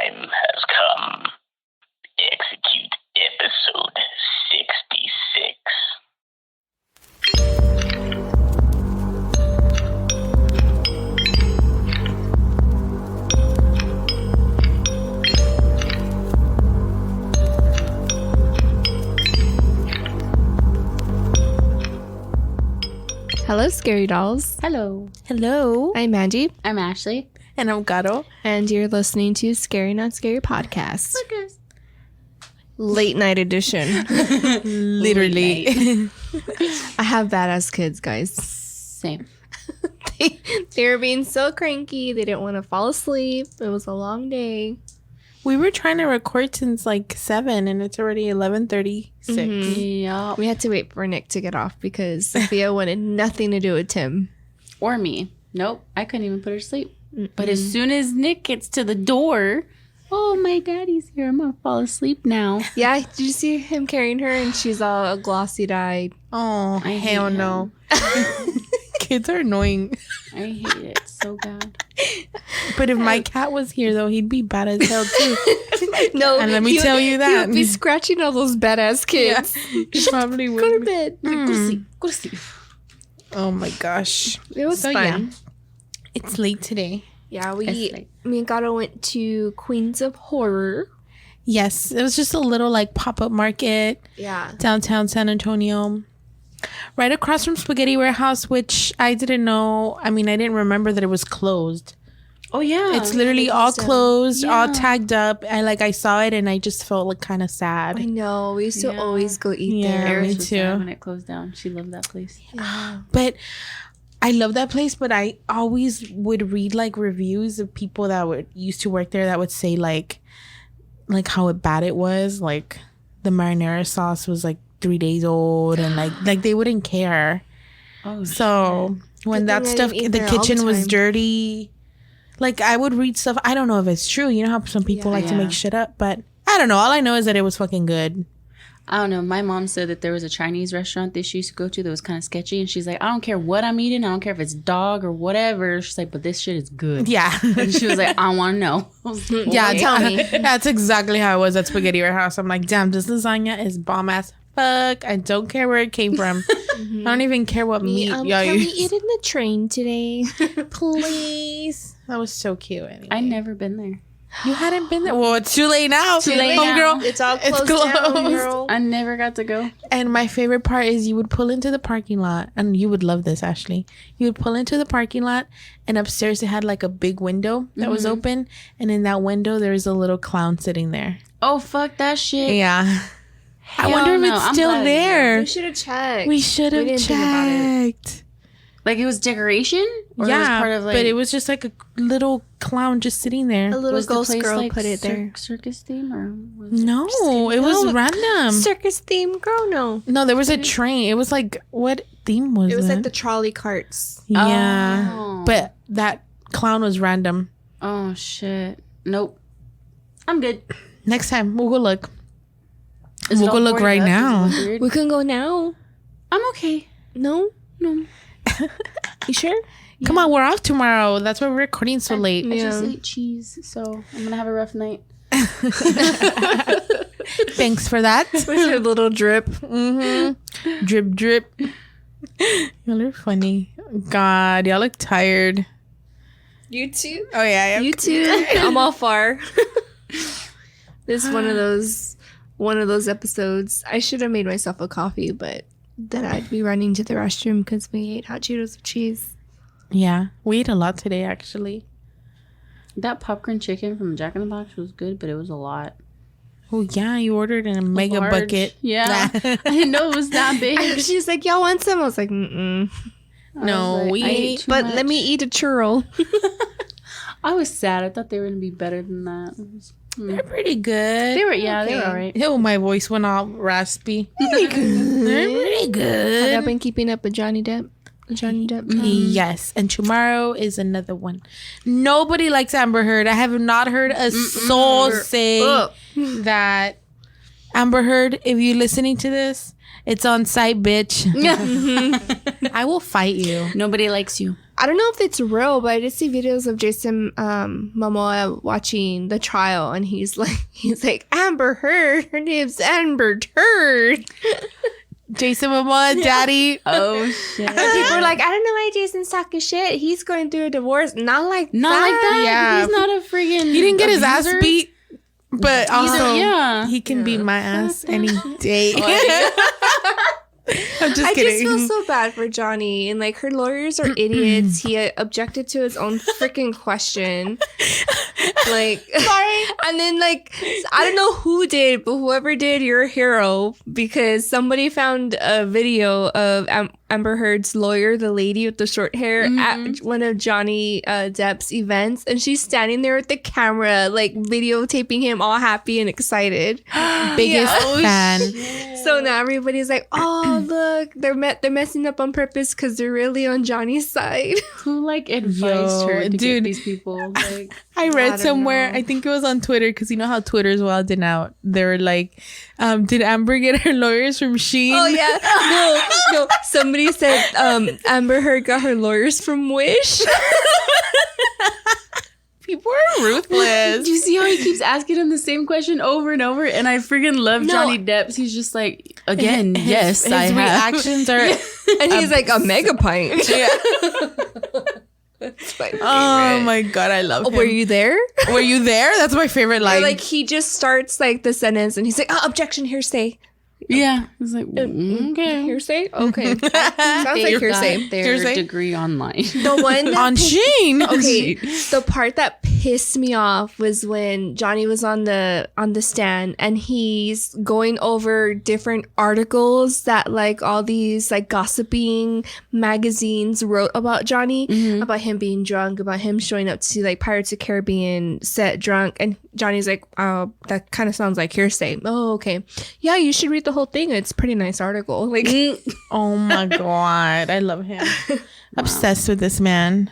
time has come. Execute episode 66. Hello, Scary Dolls. Hello. Hello. I'm Angie. I'm Ashley. And I'm Gato. And you're listening to Scary Not Scary Podcast. Late night edition. Literally. I have badass kids, guys. Same. They were being so cranky. They didn't want to fall asleep. It was a long day. We were trying to record since like 7 and it's already 11:36. Yeah. We had to wait for Nick to get off because Sophia wanted nothing to do with Tim. Or me. Nope. I couldn't even put her to sleep. But as soon as Nick gets to the door, oh, my daddy's here. I'm going to fall asleep now. Yeah, did you see him carrying her and she's all glossy-eyed? Oh, I hell hate no. Kids are annoying. I hate it so bad. But if my cat was here, though, he'd be bad as hell, too. No, And let me tell you that. He would be scratching all those badass kids. He probably would. Go to bed. Go to sleep. Go to sleep. Oh, my gosh. It was So, fun. yeah. It's late today. Yeah, It's late. me and Gato went to Queens of Horror. Yes. It was just a little, like, pop-up market. Yeah. Downtown San Antonio. Right across from Spaghetti Warehouse, which I didn't know. I mean, I didn't remember that it was closed. Oh, yeah. It's literally all closed, all Yeah. tagged up. I saw it and I just felt like kind of I sad. know. We used to Yeah. always go eat Yeah. there. Eris me was too. sad when it closed down. She loved that place. But I love that place, but I always would read like reviews of people that would used to work there that would say like how bad it was. Like the marinara sauce was like 3 days old and like they wouldn't care. Oh, So when Good that thing I stuff, didn't eat the there all the kitchen was time. dirty. Like I would read stuff. I don't know if it's true. You know how some people like to Yeah. make shit up, but I don't know. All I know is that it was fucking good. I don't know. My mom said that there was a Chinese restaurant that she used to go to that was kind of sketchy. And she's like, I don't care what I'm eating. I don't care if it's dog or whatever. She's like, but this shit is good. Yeah. And she was like, I want to know. I was like, Yeah, "Okay." tell me. That's exactly how it was at Spaghetti Warehouse. I'm like, damn, this lasagna is bomb ass fuck. I don't care where it came from. I don't even care what meat y'all Can we use. eat in the train today? Please. That was so cute. Anyway. I never been there. You hadn't been there. Well, it's too late now. Too late Homegirl. now. It's all It's closed down, closed. girl. I never got to go. And my favorite part is you would pull into the parking lot, and you would love this, Ashley. You would pull into the parking lot, and upstairs it had like a big window that was open, and in that window there was a little clown sitting there. Oh, fuck that shit. Yeah. I Hell wonder if no. it's I'm still glad it's there. We should have checked. We should have didn't think about it. checked. Like it was decoration? Or it was Yeah, part of like, but it was just like a little clown just sitting there. A little was the ghost place girl like put it there. circus theme or was No, it was No. random. Circus theme, girl. No, No, there was a train. It was like, what theme was it? it was like the trolley carts. Yeah. Oh. But that clown was random. Oh shit. Nope. I'm good. Next time, we'll go look. Is it We'll go all look boarded right up? Does it now. look weird? We can go now. I'm okay. No, No. you sure? Come on, we're off tomorrow. That's why we're recording so late. I just Yeah. ate cheese, so I'm gonna have a rough night. Thanks for that. With your little drip. Mm-hmm. Drip, drip. Y'all are funny. God, y'all look tired. You too. Oh, yeah. You too. I'm all far. This is one of those episodes. I should have made myself a coffee, but then I'd be running to the restroom because we ate hot Cheetos with cheese. Yeah, we ate a lot today, actually. That popcorn chicken from Jack in the Box was good, but it was a lot. Oh, yeah, you ordered in a mega Large. bucket. Yeah. I didn't know it was that big. She's like, y'all want some? I was like, mm-mm. No, we I ate ate. too But much. let me eat a churro. I was sad. I thought they were gonna be better than that. It was- They're pretty good. They were, yeah, they were Okay. all right. Oh, my voice went all raspy. They're pretty Have good. y'all been keeping up with Johnny Depp? Yes, and tomorrow is another one. Nobody likes Amber Heard. I have not heard a soul say Ugh. that. Amber Heard, if you're listening to this, it's on site, bitch. I will fight you. Nobody likes you. I don't know if it's real, but I did see videos of Jason Momoa watching the trial, and he's like Amber Heard. Her name's Amber Heard. Jason Momoa, daddy. Oh shit. And people are like, I don't know why Jason's talking shit. He's going through a divorce. Not like Not that. like that. Yeah. He's not a friggin' He didn't get his ass abuser. beat, but also Yeah. he can beat my ass any day. I'm just I kidding. just feel so bad for Johnny, and like her lawyers are idiots. He objected to his own freaking question. Like, sorry. And then like, I don't know who did, but whoever did, you're a hero, because somebody found a video of Amber Heard's lawyer, the lady with the short hair, at one of Johnny Depp's events, and she's standing there with the camera, like videotaping him all happy and excited. Biggest fan. So now everybody's like, "Oh, look, they're messing up on purpose because they're really on Johnny's side." Who like advised her to dude. get these people? Like, I read don't somewhere, know. I think it was on Twitter, because you know how Twitter's wilding out. They were like, did Amber get her lawyers from Shein? Oh yeah, no. Somebody said Amber Heard got her lawyers from Wish. People are ruthless. do you see how he keeps asking him the same question over and over? And I friggin' love No. Johnny Depp. He's just like, again, yes, his I have. reactions are. And he's like a mega pint. Yeah. That's my favorite. Oh my god, I love him. Were you there? Were you there? That's my favorite Or, line. like he just starts like the sentence and he's like, "Oh, objection, hearsay." Yeah. He's like, okay. Hearsay? Okay. Sounds like They hearsay. got their Hearsay? degree online. The one that on Shein. okay, the part that pissed me off was when Johnny was on the stand and he's going over different articles that like all these like gossiping magazines wrote about Johnny, about him being drunk, about him showing up to like Pirates of the Caribbean set drunk, and Johnny's like, "Oh, that kind of sounds like hearsay." "Oh, okay. Yeah, you should read the whole thing. It's a pretty nice article." Like, Oh my god, I love him. Obsessed with this man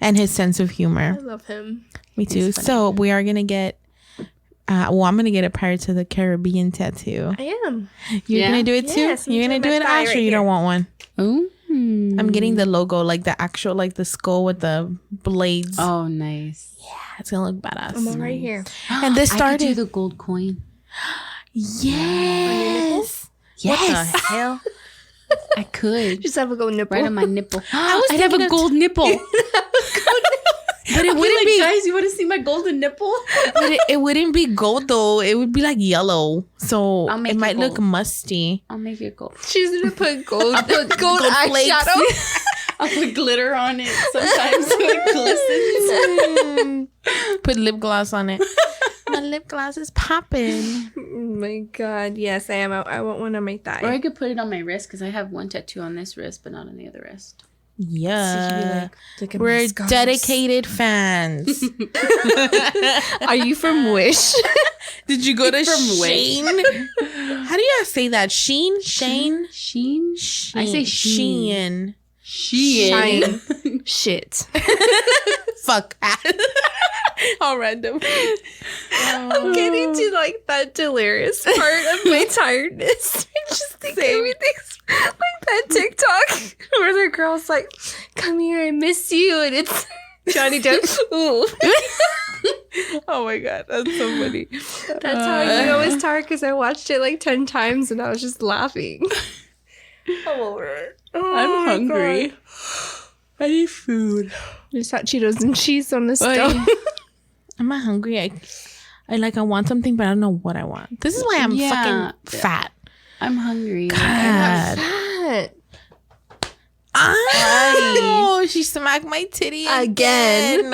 and his sense of I humor. love him. Me too. So we are gonna get. I'm gonna get a Pirates of the Caribbean tattoo. I am. You're Yeah. gonna do it too. Yes, I'm You're gonna doing do my it, thigh Ash, or right you don't here. want one? Ooh. I'm getting the logo, like the actual, like the skull with the blades. Oh, nice. It's gonna look badass. I'm all right here. And this I could do started. the gold coin. Yes. Yes. What the hell? I could. Just have a go nipple. Right on my nipple. was I'd have thinking a of- gold nipple. But it wouldn't be. guys, you want to see my golden nipple? But it wouldn't be gold though. It would be like yellow, so I'll make it it might look gold. musty. I'll make it gold. She's gonna put gold gold flakes. eyeshadow. I'll put glitter on it sometimes so it glistens. Put lip gloss on it. My lip gloss is popping. Oh my god, yes, I am. I want one on my thigh. Or I could put it on my wrist because I have one tattoo on this wrist, but not on the other wrist. Yeah, Look at my we're scars. dedicated fans. Are you from Wish? Did you go to From Shane? How do you say that? Sheen? Shane? Sheen? I say Sheen. Shein. Shine. Shit. Fuck. All random. I'm getting to like that delirious part of my tiredness. I just think everything's like that TikTok where the girl's like, "Come here, I miss you," and it's Johnny Depp. Ooh. Oh my god, that's so funny. That's how I knew I was tired, because I watched it like 10 times and I was just laughing. I'm over it. Oh I'm my hungry. God. I need food. There's hot Cheetos and cheese on the stove. I'm not hungry. I want something, but I don't know what I want. This is why I'm Yeah. fucking fat. I'm hungry. God. Fat. Oh, she smacked my titty Again.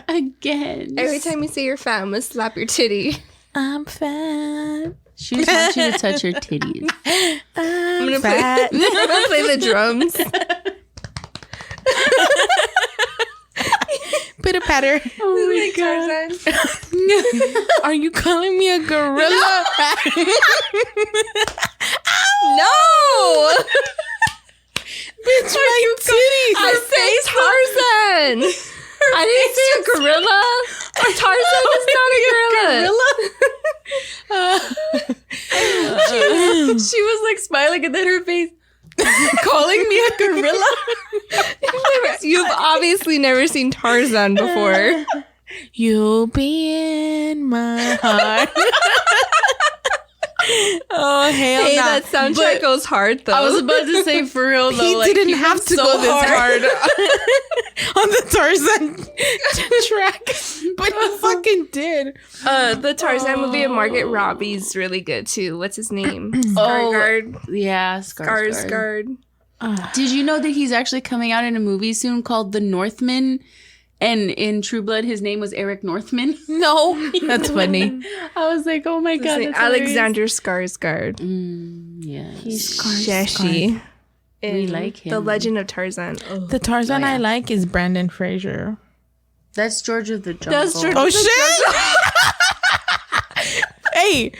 Again. Every time you say you're fat, I'm gonna slap your titty. I'm fat. She just wants you to touch her titties. I'm gonna fat. Play, I'm gonna play the drums. Pitter patter. Oh my god. Are you calling me a gorilla? No! Bitch, my titties. I say Tarzan! I didn't say a gorilla! Or Tarzan is not a gorilla! She was like smiling and then her face calling me a gorilla. You've obviously never seen Tarzan before. You'll be in my heart. Oh, hell Hey, no. that soundtrack goes hard, though. I was about to say, for real, though. He didn't have went to go this hard on the Tarzan track, but he fucking did. The Tarzan movie of Margaret Robbie's really good, too. What's his name? Skarsgård. Yeah, Skarsgård. Skarsgård. Did you know that he's actually coming out in a movie soon called The Northman? And in True Blood, his name was Eric Northman. No, that's funny. I was like, oh my God. That's Alexander Skarsgård. Yeah. He's Sketchy. We like him. The Legend of Tarzan. Oh. The Tarzan I like is Brandon Fraser. That's George of the Jungle. That's George. Oh, shit! Hey,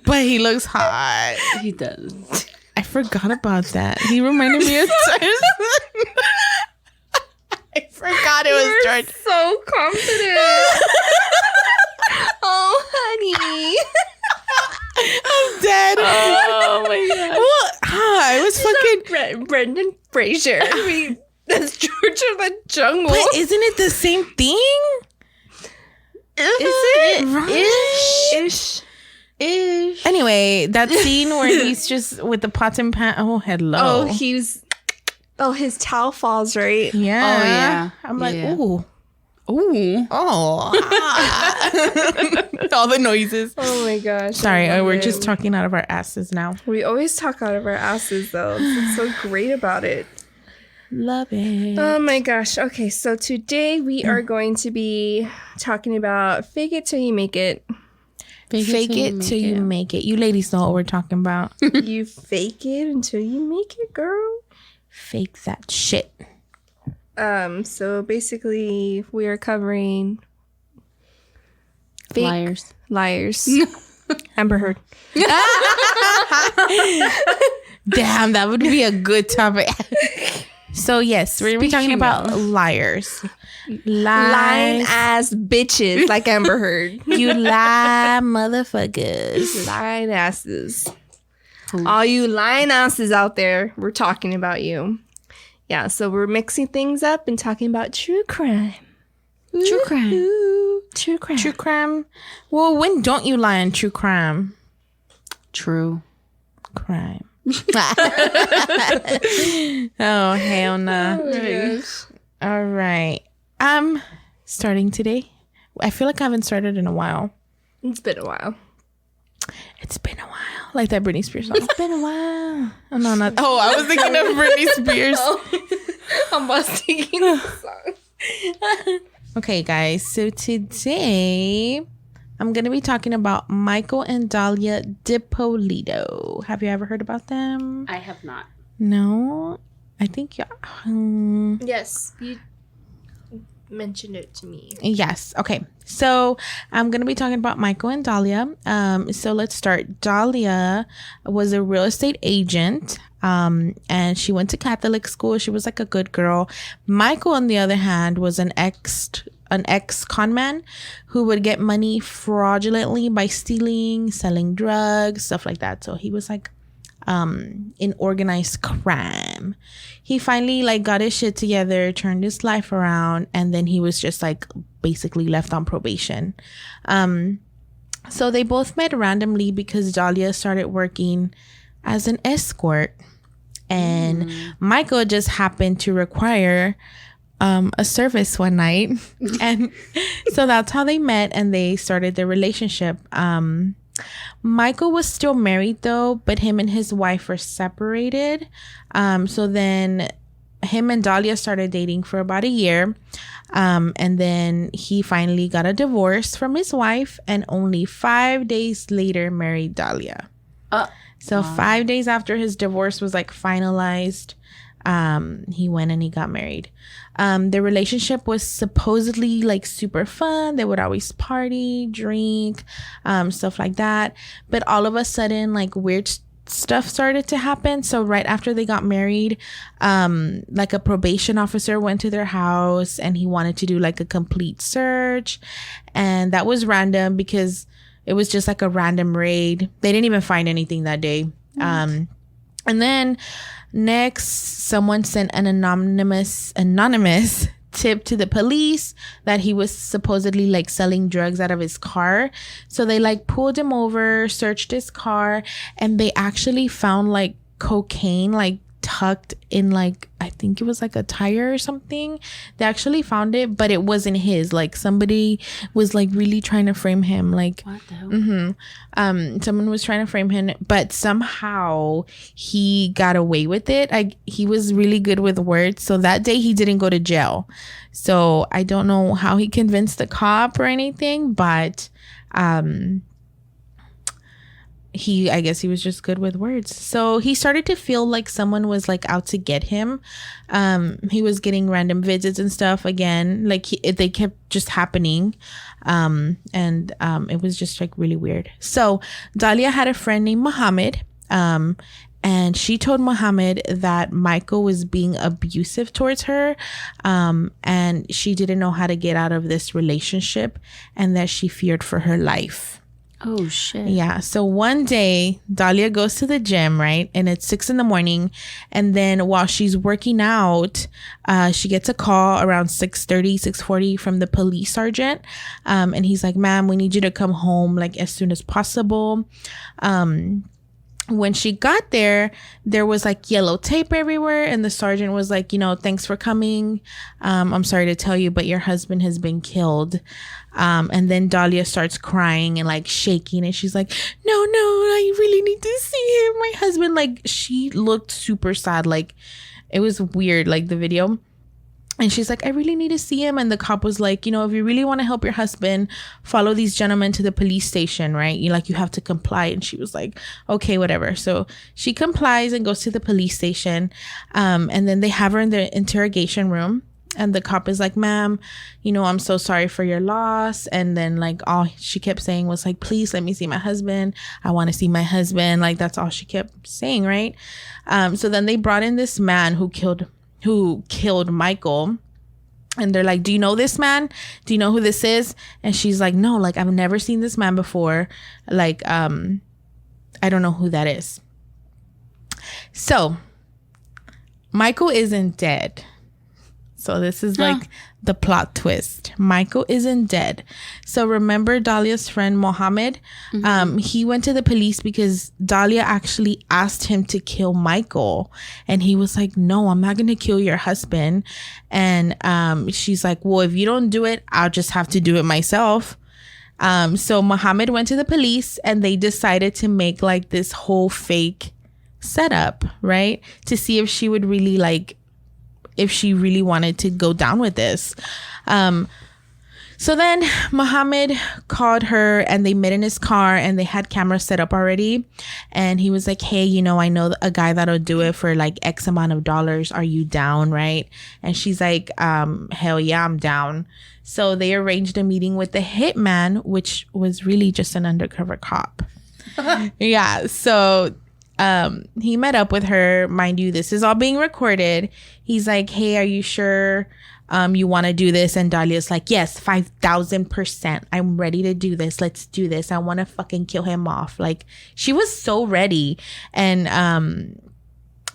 but he looks hot. He does. I forgot about that. He reminded me of Tarzan. I forgot it was George. So confident. Oh, honey. I'm dead. Oh my God. Well, it was fucking. Brendan Fraser. I mean, that's George of the Jungle. But isn't it the same thing? Is it? Right? Ish. Anyway, that scene where he's just with the pots and pans. Oh, hello. Oh, his towel falls, right? Yeah. Oh, yeah. I'm like, Yeah. ooh. Ooh. Oh. All the noises. Oh my gosh. Sorry, I love we're it. just talking out of our asses now. We always talk out of our asses, though. It's so great about it. Love it. Oh my gosh. Okay, so today we are going to be talking about fake it till you make it. Fake it till you make it. You ladies know what we're talking about. You fake it until you make it, girl. Fake that shit. So basically we are covering fake liars. Amber Heard. Damn, that would be a good topic. So yes, we're gonna be talking about liars. Lying ass bitches like Amber Heard. You lie, motherfuckers. Lying asses. All you lying asses out there, we're talking about you. Yeah, so we're mixing things up and talking about true crime. True crime. Ooh, true crime. True crime. Well, when don't you lie in true crime? True. Crime. Oh, hell no. Oh my gosh. All right. Starting today. I feel like I haven't started in a while. It's been a while. It's been a while. Like that Britney Spears song. It's been a while. Oh, no, not. Oh, I was thinking of Britney Spears. I'm busting the song. Okay, guys. So today, I'm going to be talking about Michael and Dahlia DiPolito. Have you ever heard about them? I have not. No? I think Yes, you mentioned it to me. yes. Okay. So I'm going to be talking about Michael and Dahlia. So let's start. Dahlia was a real estate agent. And she went to Catholic school. She was like a good girl. Michael, on the other hand, was an ex con man who would get money fraudulently by stealing, selling drugs, stuff like that. So he was like in organized crime. He finally like got his shit together, turned his life around, and then he was just like basically left on probation. So they both met randomly because Dahlia started working as an escort, and Michael just happened to require a service one night, and so that's how they met and they started their relationship. Michael was still married though, but him and his wife were separated. So then him and Dahlia started dating for about a year. And then he finally got a divorce from his wife and only 5 days later married Dahlia. So 5 days after his divorce was like finalized, he went and he got married. Their relationship was supposedly like super fun. They would always party, drink, stuff like that. But all of a sudden, like weird stuff started to happen. So right after they got married, like a probation officer went to their house and he wanted to do like a complete search. And that was random because it was just like a random raid. They didn't even find anything that day. And then Next, someone sent an anonymous tip to the police that he was supposedly like selling drugs out of his car. So they like pulled him over, searched his car, and they actually found like cocaine like tucked in like, I think it was like a tire or something. They actually found it, but it wasn't his. Like somebody was like really trying to frame him. Like what the hell? Someone was trying to frame him, but somehow he got away with it. He was really good with words, so that day he didn't go to jail. So I don't know how he convinced the cop or anything, but I guess he was just good with words. So he started to feel like someone was like out to get him. He was getting random visits and stuff again. Like they kept just happening. And it was just like really weird. So Dahlia had a friend named Muhammad. And she told Muhammad that Michael was being abusive towards her. And she didn't know how to get out of this relationship and that she feared for her life. Oh, shit. Yeah. So one day, Dahlia goes to the gym, right? And it's 6 a.m. And then while she's working out, she gets a call around 6:30, 6:40 from the police sergeant. And he's like, ma'am, we need you to come home like as soon as possible. When she got there was like yellow tape everywhere. And the sergeant was like, thanks for coming. I'm sorry to tell you, but your husband has been killed. And then Dahlia starts crying and like shaking. And she's like, no, I really need to see him. My husband, like she looked super sad. Like it was weird, like the video. And she's like, I really need to see him. And the cop was like, if you really want to help your husband, follow these gentlemen to the police station, right? You have to comply. And she was like, okay, whatever. So she complies and goes to the police station. And then they have her in the interrogation room. And the cop is like, ma'am, I'm so sorry for your loss. And then like all she kept saying was like, please let me see my husband. I want to see my husband. Like that's all she kept saying, right? So then they brought in this man who killed Michael. And they're like, do you know this man? Do you know who this is? And she's like, no, like I've never seen this man before. Like, I don't know who that is. So Michael isn't dead. So this is like the plot twist. Michael isn't dead. So remember Dahlia's friend Mohammed? Mm-hmm. He went to the police because Dahlia actually asked him to kill Michael. And he was like, no, I'm not going to kill your husband. And she's like, well, if you don't do it, I'll just have to do it myself. So Mohammed went to the police and they decided to make like this whole fake setup, right? To see if she would really if she really wanted to go down with this. So then Muhammad called her and they met in his car and they had cameras set up already. And he was like, hey, I know a guy that'll do it for like X amount of dollars. Are you down? Right. And she's like, hell yeah, I'm down. So they arranged a meeting with the hitman, which was really just an undercover cop. Yeah. So he met up with her. Mind you, this is all being recorded. He's like, hey, are you sure you want to do this? And Dahlia's like, yes, 5,000%. I'm ready to do this. Let's do this. I want to fucking kill him off. Like she was so ready. And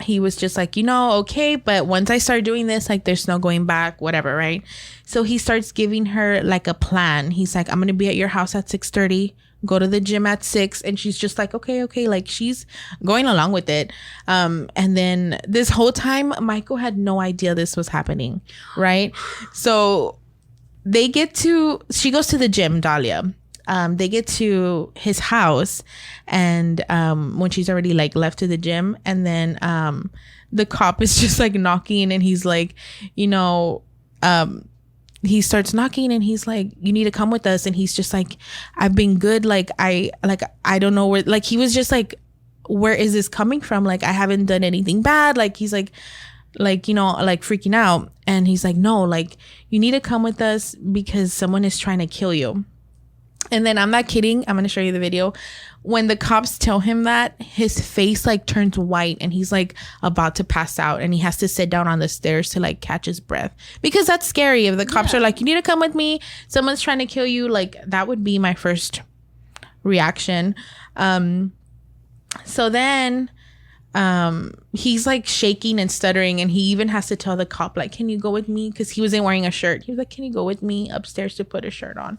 he was just like, okay, but once I start doing this, like there's no going back, whatever, right? So he starts giving her like a plan. He's like, I'm going to be at your house at 6:30. Go to the gym at 6. And she's just like, okay. Like she's going along with it. And then this whole time, Michael had no idea this was happening. Right. So she goes to the gym, Dahlia. They get to his house and when she's already like left to the gym, and then the cop is just like knocking and he's like, he starts knocking and he's like, you need to come with us. And he's just like, I've been good. Like, I don't know where, like, he was just like, where is this coming from? Like, I haven't done anything bad. Like, he's like, freaking out. And he's like, no, like, you need to come with us because someone is trying to kill you. And then I'm not kidding. I'm going to show you the video. When the cops tell him that, his face like turns white and he's like about to pass out and he has to sit down on the stairs to like catch his breath, because that's scary. If the cops are like, you need to come with me, someone's trying to kill you, like that would be my first reaction. So then he's like shaking and stuttering, and he even has to tell the cop, like, can you go with me? Because he wasn't wearing a shirt. He was like, can you go with me upstairs to put a shirt on?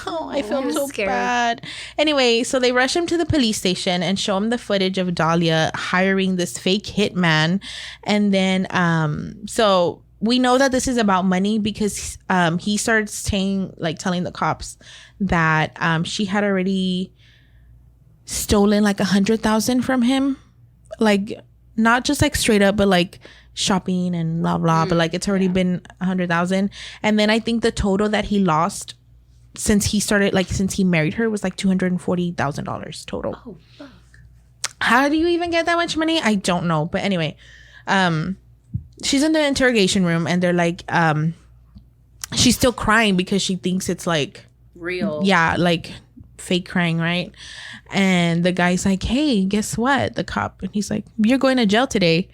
Oh, I felt so scared. bad. Anyway, so they rush him to the police station and show him the footage of Dahlia hiring this fake hitman. And then, so we know that this is about money because he starts saying, like, telling the cops that she had already stolen like 100,000 from him. Like, not just like straight up, but like shopping and blah, blah. But like, it's already been 100,000. And then I think the total that he lost since he married her was like $240,000 total. Oh, fuck. How do you even get that much money? I don't know. But anyway, she's in the interrogation room and they're like, she's still crying because she thinks it's like real. Yeah, like fake crying, right? And the guy's like, hey, guess what? The cop, and he's like, you're going to jail today.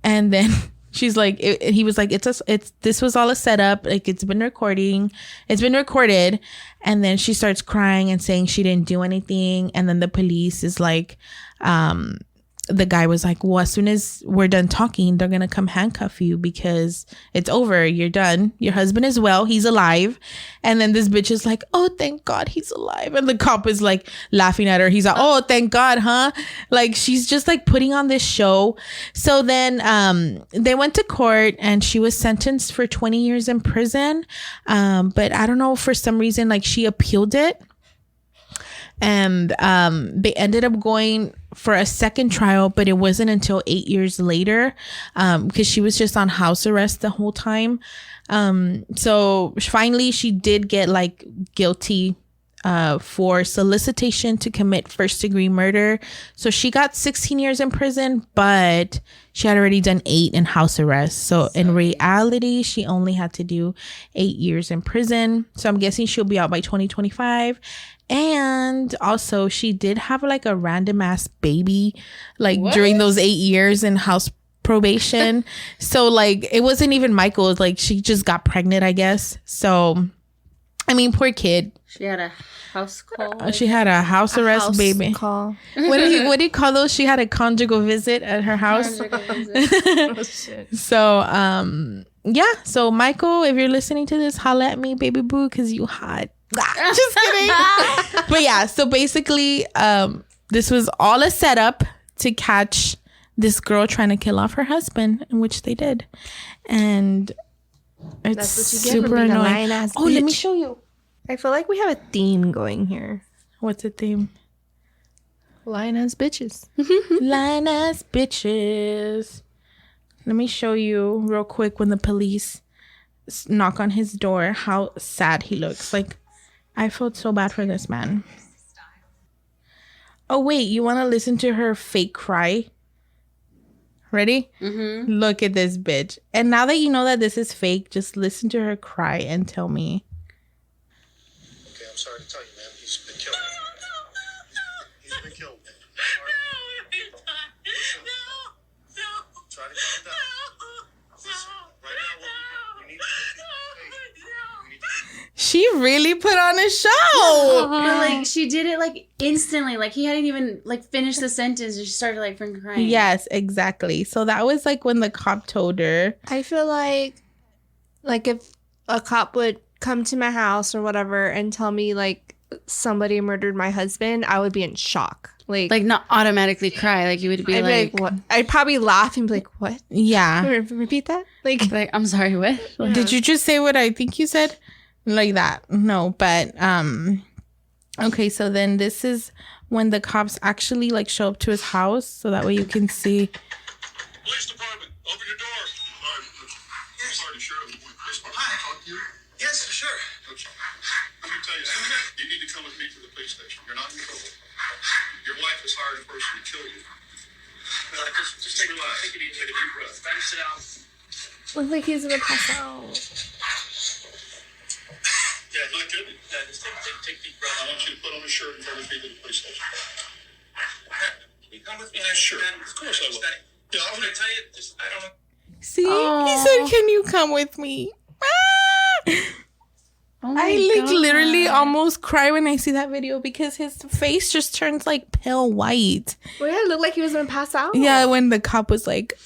And then she's like, he was like, this was all a setup. Like, it's been recorded. And then she starts crying and saying she didn't do anything. And then the police is like, the guy was like, well, as soon as we're done talking, they're going to come handcuff you because it's over. You're done. Your husband is well. He's alive. And then this bitch is like, oh, thank God he's alive. And the cop is like laughing at her. He's like, oh, thank God, huh? Like, she's just like putting on this show. So then they went to court and she was sentenced for 20 years in prison. But I don't know, for some reason, like, she appealed it. And they ended up going for a second trial, but it wasn't until 8 years later, because she was just on house arrest the whole time. So finally she did get like guilty for solicitation to commit first-degree murder. So she got 16 years in prison, but she had already done 8 in house arrest. So in reality, she only had to do 8 years in prison. So I'm guessing she'll be out by 2025. And also she did have like a random ass baby like during those 8 years in house probation. So like it wasn't even Michael, like she just got pregnant, I guess. So I mean, poor kid. She had a house call. She had a house arrest baby. Call. What do you call those? She had a conjugal visit at her house. Oh, shit. So yeah. So Michael, if you're listening to this, holla at me, baby boo, because you hot. Just kidding. But yeah, so basically this was all a setup to catch this girl trying to kill off her husband, in which they did. And it's That's what you get for super being a annoying. lion-ass Oh, let me bitch. show you. I feel like we have a theme going here. What's the theme? Lion-ass bitches. Lion ass bitches. Let me show you real quick when the police knock on his door how sad he looks. Like, I felt so bad for this man. Oh wait, you want to listen to her fake cry? Ready? Mm-hmm. Look at this bitch. And now that you know that this is fake, just listen to her cry and tell me. Okay, I'm sorry to tell you, man. He's been killed. He's been killed, man. Try to calm down. Listen, right now, we need She really put on a show. But like she did it like instantly. Like he hadn't even like finished the sentence and she started like freaking crying. Yes, exactly. So that was like when the cop told her. I feel like if a cop would come to my house or whatever and tell me like somebody murdered my husband, I would be in shock. Like not automatically cry. Like you would be I'd like, be like, what? I'd probably laugh and be like, what? Yeah. Repeat that? Like I'm sorry, what? Did you just say what I think you said? Like that? No, but okay, so then this is when the cops actually like show up to his house, so that way you can see. Police department, open your door. I'm sorry, Sheriff. Police department. Can I talk to you? Yes, sure. Okay. Let me tell you something. You need to come with me to the police station. You're not in trouble. Your wife has hired a person to kill you. Just take it easy. Take a deep breath. Try to sit down. looks like he's gonna pass out. Yeah, not good. Yeah, just take a deep breath. I want you to put on a shirt and turn with me to the police station. Can you come with me? Sure. Of course I will. Yeah, I'm going to tell you, I don't know. See, he said, "Can you come with me?" Ah! Oh my I like God. literally almost cry when I see that video because his face just turns like pale white. Well, yeah, it looked like he was gonna pass out. Yeah, when the cop was like,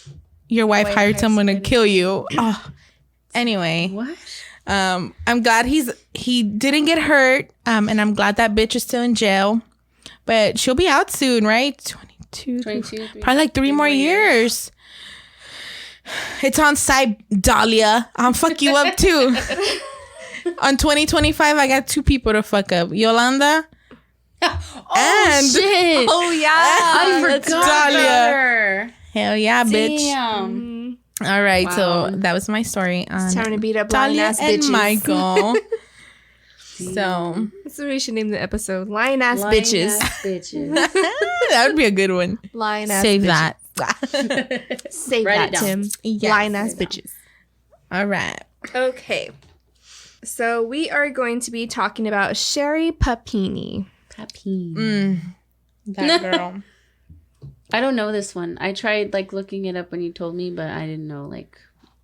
"Your wife hired someone to kill you." Oh. Anyway, What? I'm glad he didn't get hurt. And I'm glad that bitch is still in jail. But she'll be out soon, right? 22, probably like 3 more years. It's on site, Dahlia. I'll fuck you up too. On 2025, I got 2 people to fuck up. Yolanda. And Shit. Oh yeah. I That's forgot Dahlia. about her. Hell yeah, bitch. Damn. All right, Wow. so that was my story on It's time to beat up lion Dahlia ass and bitches. Michael. So That's what we should name the episode. Lion ass Lying bitches. ass bitches. that would be a good one. Lion ass Save bitches. that. Save Write that, it down. Tim. Yes. Lion ass bitches. All right. Okay. So we are going to be talking about Sherry Papini. That girl. I don't know this one. I tried like looking it up when you told me, but I didn't know like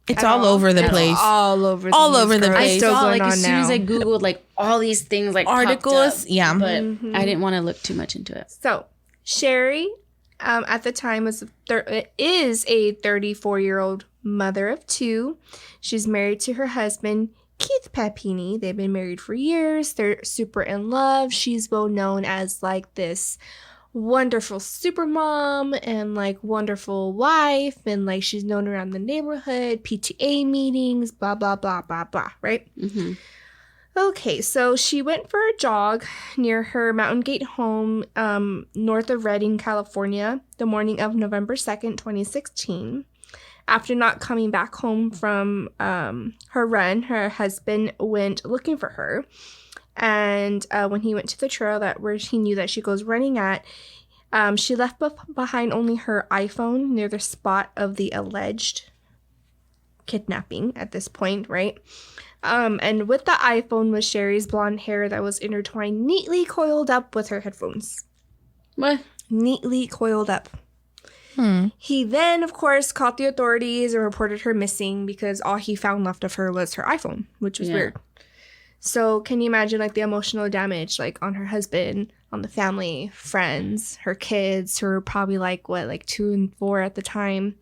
It's At all over the It's place. All over the All news, over the girl. place. It's I still saw going like on as soon now. as I googled like all these things like popped Articles, up, yeah. but I didn't want to look too much into it. So Sherry, at the time is a 34-year-old mother of 2. She's married to her husband Keith Papini. They've been married for years. They're super in love. She's well known as like this wonderful super mom and like wonderful wife, and like she's known around the neighborhood, PTA meetings, blah blah blah blah blah, right? Mm-hmm. Okay, so she went for a jog near her Mountain Gate home north of Redding, California, the morning of November 2nd, 2016. After not coming back home from her run, her husband went looking for her. And when he went to the trail where he knew that she goes running at, she left behind only her iPhone near the spot of the alleged kidnapping at this point, right? And with the iPhone was Sherry's blonde hair that was intertwined, neatly coiled up with her headphones. What? Neatly coiled up. He then, of course, called the authorities and reported her missing because all he found left of her was her iPhone, which was weird. So can you imagine like the emotional damage like on her husband, on the family, friends, her kids who were probably like 2 and 4 at the time.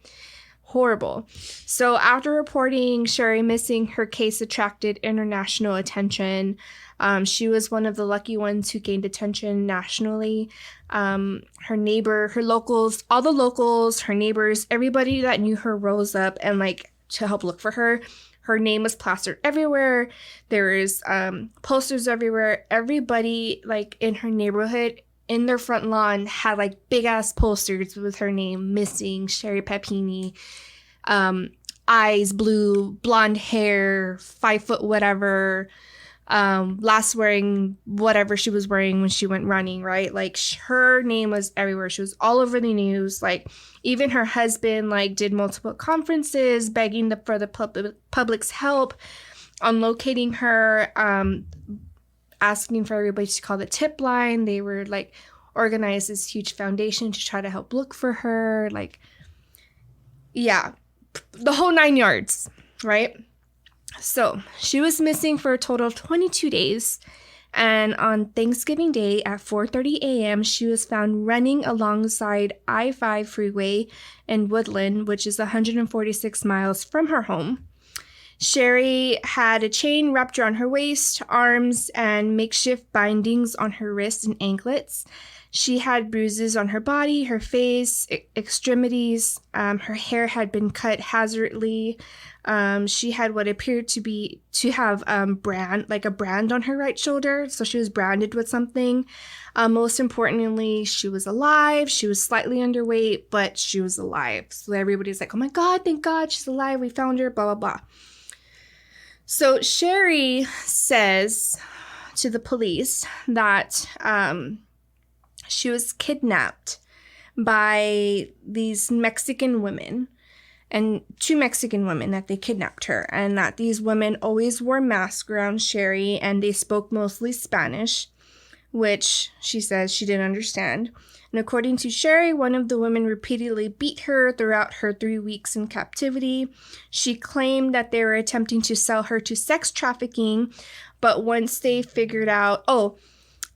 Horrible. So after reporting Sherry missing, her case attracted international attention. She was one of the lucky ones who gained attention nationally. Her neighbor, her locals, all the locals, her neighbors, everybody that knew her rose up and like to help look for her. Her name was plastered everywhere. There is posters everywhere. Everybody like in her neighborhood in their front lawn had like big ass posters with her name missing, Sherry Papini. Eyes blue, blonde hair, 5 foot whatever. Last wearing whatever she was wearing when she went running, right? Like her name was everywhere. She was all over the news. Like even her husband like did multiple conferences begging for the public's help on locating her, asking for everybody to call the tip line. They were like organized this huge foundation to try to help look for her. Like, yeah, the whole 9 yards, right? So she was missing for a total of 22 days. And on Thanksgiving Day at 4:30 a.m., she was found running alongside I-5 freeway in Woodland, which is 146 miles from her home. Sherry had a chain wrapped around her waist, arms, and makeshift bindings on her wrists and anklets. She had bruises on her body, her face, extremities. Her hair had been cut haphazardly. She had what appeared to have a brand on her right shoulder. So she was branded with something. Most importantly, she was alive. She was slightly underweight, but she was alive. So everybody's like, oh my God, thank God she's alive. We found her, blah, blah, blah. So Sherry says to the police that she was kidnapped by these Mexican women, and 2 Mexican women that they kidnapped her, and that these women always wore masks around Sherry and they spoke mostly Spanish, which she says she didn't understand. And according to Sherry, one of the women repeatedly beat her throughout her 3 weeks in captivity. She claimed that they were attempting to sell her to sex trafficking, but once they figured out,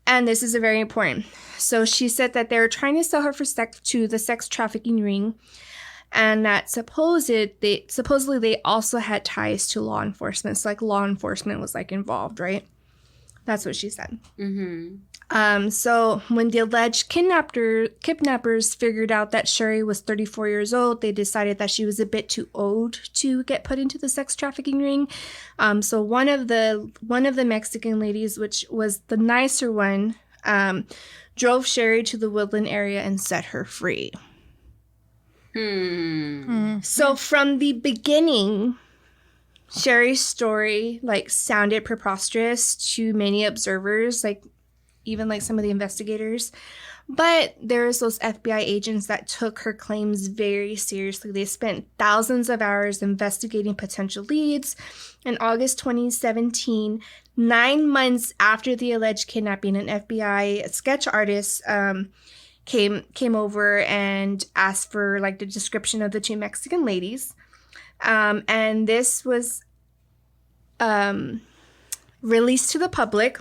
and this is a very important. So she said that they were trying to sell her for sex to the sex trafficking ring, and that supposedly they also had ties to law enforcement. So like law enforcement was like involved, right? That's what she said. So when the alleged kidnappers figured out that Sherry was 34 years old, they decided that she was a bit too old to get put into the sex trafficking ring. So one of the Mexican ladies, which was the nicer one, drove Sherry to the Woodland area and set her free. So from the beginning, Sherry's story like sounded preposterous to many observers, like even like some of the investigators. But there was those FBI agents that took her claims very seriously. They spent thousands of hours investigating potential leads. In August 2017, 9 months after the alleged kidnapping, an FBI sketch artist came over and asked for like the description of the 2 Mexican ladies. And this was released to the public.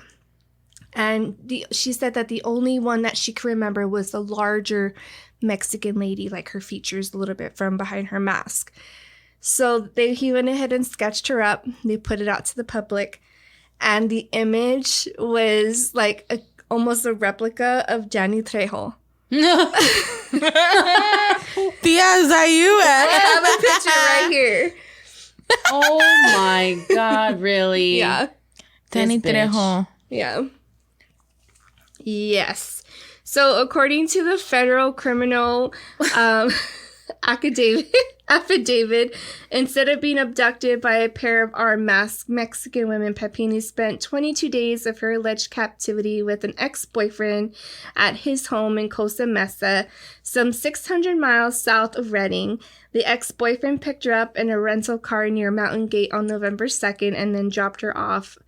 And she said that the only one that she could remember was the larger Mexican lady, like her features a little bit from behind her mask. So he went ahead and sketched her up. They put it out to the public. And the image was like almost a replica of Danny Trejo. Tia, is that you? I have a picture right here. Oh my God, really? Yeah. Danny This bitch. Trejo. Yeah. Yes. So according to the federal criminal affidavit, instead of being abducted by a pair of armed masked Mexican women, Papini spent 22 days of her alleged captivity with an ex-boyfriend at his home in Costa Mesa, some 600 miles south of Redding. The ex-boyfriend picked her up in a rental car near Mountain Gate on November 2nd and then dropped her off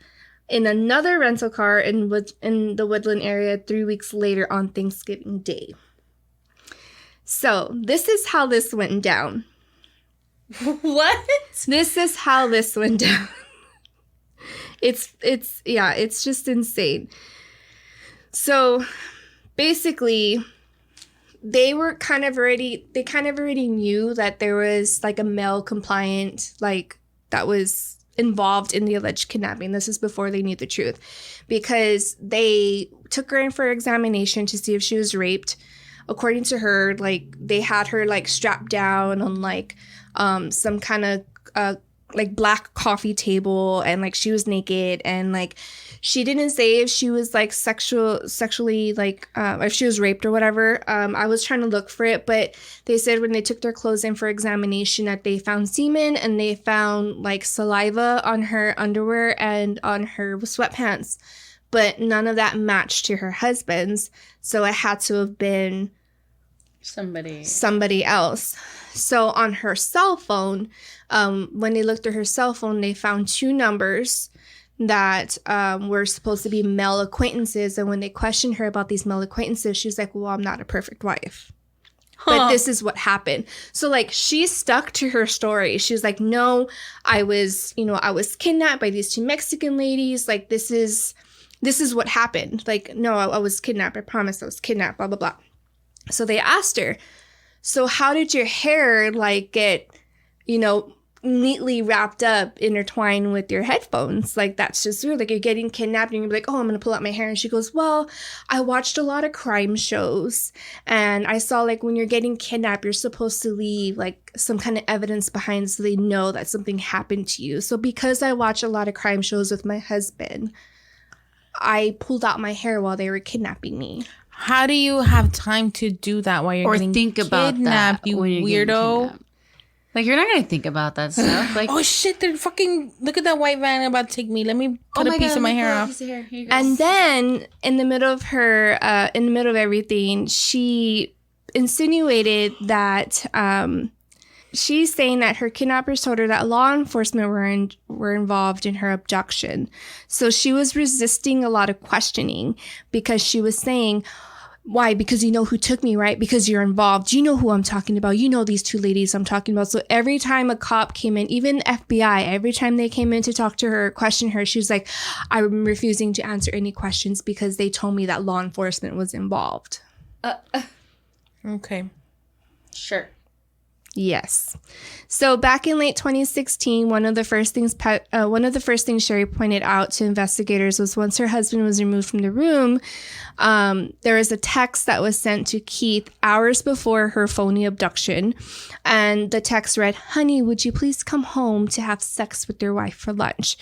in another rental car in the Woodland area 3 weeks later on Thanksgiving Day. So this is how this went down. What? This is how this went down. It's just insane. So basically, they kind of already knew that there was like a male compliant like that was involved in the alleged kidnapping. This is before they knew the truth, because they took her in for examination to see if she was raped. According to her, like they had her like strapped down on like some kind of like black coffee table, and like she was naked, and like she didn't say if she was like sexually like if she was raped or whatever. I was trying to look for it, but they said when they took their clothes in for examination that they found semen and they found like saliva on her underwear and on her sweatpants, but none of that matched to her husband's, so it had to have been somebody else. So on her cell phone, when they looked at her cell phone, they found 2 numbers that were supposed to be male acquaintances. And when they questioned her about these male acquaintances, she was like, well, I'm not a perfect wife. But this is what happened. So like she stuck to her story. She was like, no, I was kidnapped by these 2 Mexican ladies. Like this is what happened. Like, no, I was kidnapped. I promise I was kidnapped, blah, blah, blah. So they asked her, so how did your hair like get, neatly wrapped up, intertwined with your headphones? Like, that's just weird. Like, you're getting kidnapped and you're like, oh, I'm going to pull out my hair. And she goes, well, I watched a lot of crime shows and I saw like when you're getting kidnapped, you're supposed to leave like some kind of evidence behind so they know that something happened to you. So because I watch a lot of crime shows with my husband, I pulled out my hair while they were kidnapping me. How do you have time to do that while you're getting think about kidnapped, that you when you're getting weirdo? kidnapped? Like, you're not gonna think about that stuff. Like, Oh shit, they're fucking, look at that white van about to take me. Let me cut a piece of my hair off. And then in the middle of everything, she insinuated that she's saying that her kidnappers told her that law enforcement were involved in her abduction. So she was resisting a lot of questioning because she was saying, Why? Because you know who took me, right? Because you're involved. You know who I'm talking about. You know these two ladies I'm talking about. So every time a cop came in, even FBI, every time they came in to talk to her, question her, she was like, I'm refusing to answer any questions because they told me that law enforcement was involved. Okay. Sure. Yes. So back in late 2016, one of the first things Sherry pointed out to investigators was once her husband was removed from the room, there was a text that was sent to Keith hours before her phony abduction. And the text read, "Honey, would you please come home to have sex with your wife for lunch?"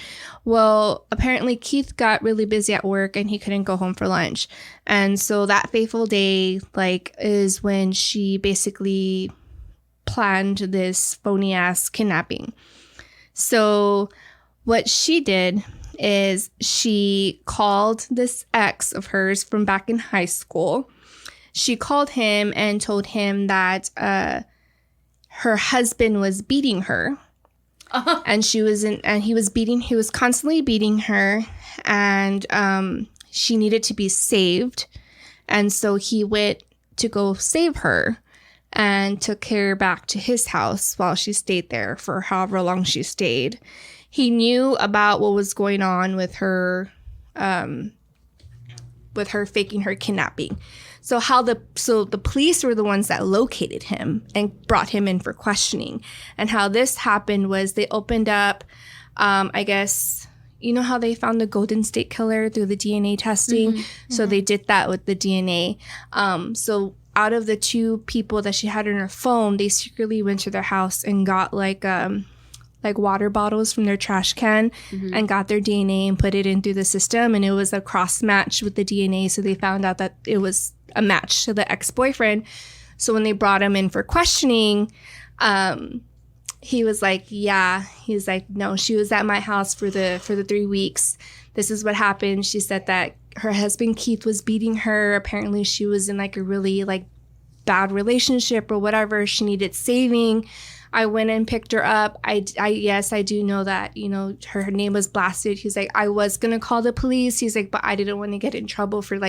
Well, apparently Keith got really busy at work and he couldn't go home for lunch. And so that fateful day, is when she basically planned this phony ass kidnapping. So what she did is she called this ex of hers from back in high school. She called him and told him that her husband was beating her. And he was constantly beating her, and she needed to be saved. And so he went to go save her and took her back to his house while she stayed there for however long she stayed. He knew about what was going on with her faking her kidnapping. So the police were the ones that located him and brought him in for questioning. And how this happened was they opened up, I guess, you know how they found the Golden State Killer through the DNA testing? Mm-hmm. So they did that with the DNA. So out of the two people that she had in her phone, they secretly went to their house and got like water bottles from their trash can and got their DNA and put it in through the system. And it was a cross match with the DNA. So they found out that it was a match to the ex-boyfriend. So when they brought him in for questioning, he was like, yeah. He's like, no, she was at my house for the 3 weeks. This is what happened. She said that her husband Keith was beating her. Apparently she was in a really bad relationship or whatever. She needed saving. I went and picked her up. I do know that, her name was blasted. He's like, I was going to call the police. He's like, but I didn't want to get in trouble for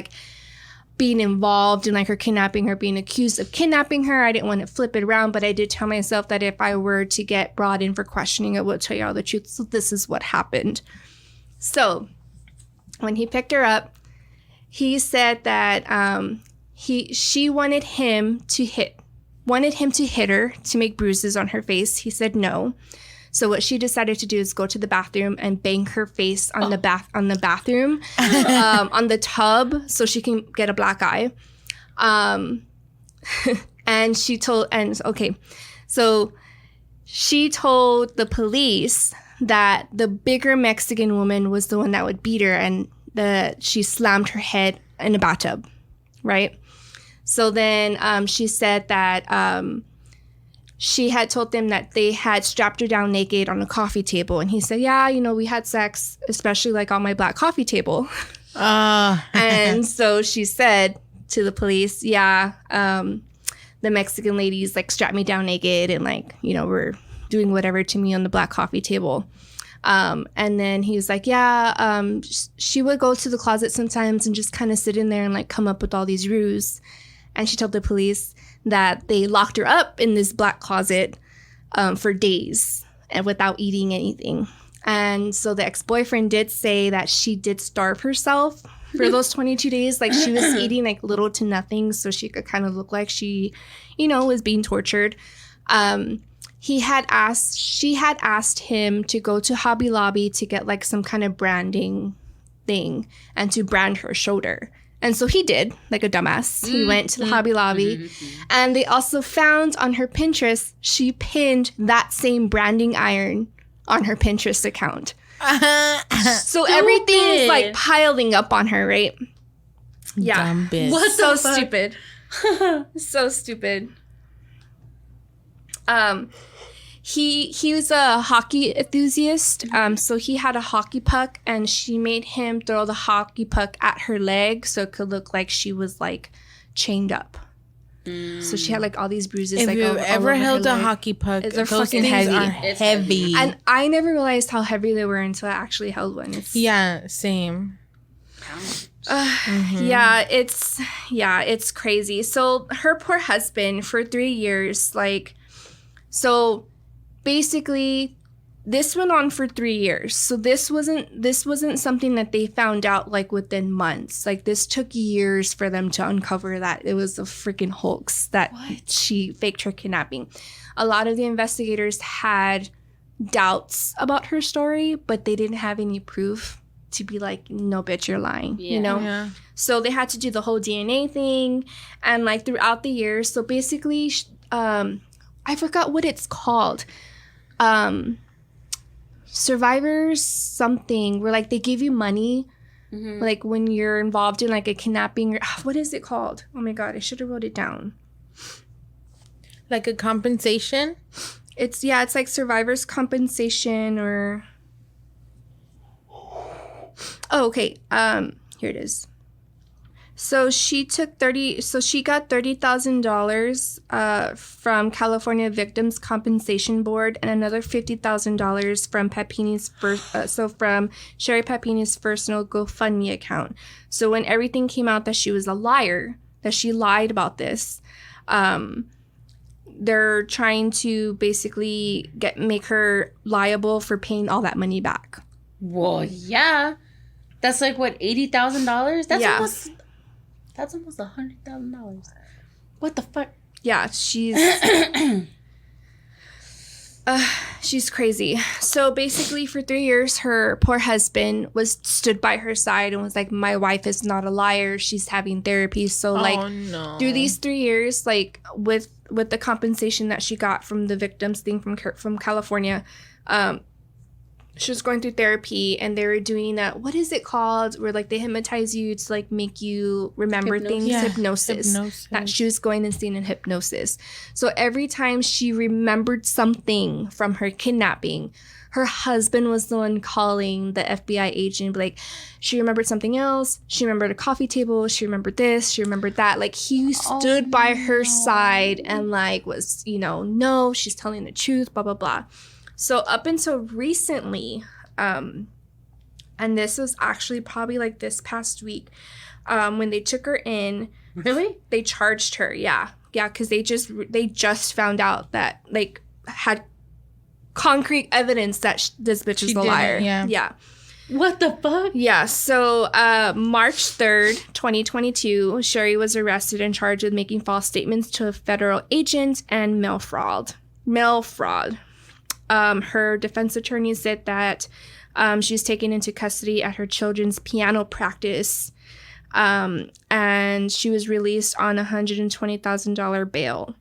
being involved in her kidnapping her, being accused of kidnapping her. I didn't want to flip it around, but I did tell myself that if I were to get brought in for questioning, I would tell you all the truth. So this is what happened. So when he picked her up, he said that she wanted him to hit her to make bruises on her face. He said no. So what she decided to do is go to the bathroom and bang her face on the bathroom on the tub so she can get a black eye. And she told the police that the bigger Mexican woman was the one that would beat her, and she slammed her head in a bathtub, right? So then she said that she had told them that they had strapped her down naked on a coffee table. And he said, yeah, we had sex, especially on my black coffee table. And so she said to the police, yeah, the Mexican ladies strapped me down naked and were doing whatever to me on the black coffee table. And then he was like, yeah, she would go to the closet sometimes and just kind of sit in there and come up with all these ruse. And she told the police that they locked her up in this black closet for days and without eating anything. And so the ex-boyfriend did say that she did starve herself for those 22 days. She was eating little to nothing so she could kind of look like she, was being tortured. She had asked him to go to Hobby Lobby to get some kind of branding thing and to brand her shoulder. And so he did, like a dumbass. He went to the Hobby Lobby. And they also found on her Pinterest, she pinned that same branding iron on her Pinterest account. So everything is piling up on her, right? Yeah. Dumb bitch. What so stupid. So stupid. He was a hockey enthusiast, so he had a hockey puck, and she made him throw the hockey puck at her leg so it could look like she was chained up. So she had all these bruises. If you've ever held a hockey puck, those fucking things heavy. are heavy. And I never realized how heavy they were until I actually held one. Yeah, same. Yeah, it's crazy. So her poor husband for 3 years, like, so basically this went on for 3 years. So this wasn't something that they found out like within months. Like this took years for them to uncover that it was a freaking hoax that she faked her kidnapping. A lot of the investigators had doubts about her story, but they didn't have any proof to be like, no, bitch, you're lying, you know? Yeah. So they had to do the whole DNA thing and like throughout the years. So basically, I forgot what it's called. Survivors something where like they give you money like when you're involved in like a kidnapping or what is it called? Oh my God, I should have wrote it down. Like a compensation? It's like survivors compensation or okay. Here it is. So she got $30,000 from California Victims Compensation Board and another $50,000 from from Sherry Papini's personal GoFundMe account. So when everything came out that she was a liar, that she lied about this, they're trying to basically make her liable for paying all that money back. Well, yeah. That's like what, $80,000? That's almost $100,000. What the fuck? Yeah, she's she's crazy. So basically, for 3 years, her poor husband stood by her side and was like, "My wife is not a liar. She's having therapy." So through these 3 years, like with the compensation that she got from the victims thing from California, she was going through therapy and they were doing what is it called? Where like they hypnotize you to like make you remember things. Yeah. Hypnosis. That she was going and seeing in hypnosis. So every time she remembered something from her kidnapping, her husband was the one calling the FBI agent, like, she remembered something else. She remembered a coffee table. She remembered this. She remembered that. Like, he stood by her side and like was, no, she's telling the truth, blah, blah, blah. So up until recently, and this was actually probably like this past week, when they took her in. Really? They charged her, yeah, because they just found out that like had concrete evidence that this bitch is a liar. Yeah. What the fuck? Yeah. So March 3rd, 2022, Sherry was arrested and charged with making false statements to a federal agent and mail fraud. Her defense attorney said that she was taken into custody at her children's piano practice, and she was released on $120,000 bail.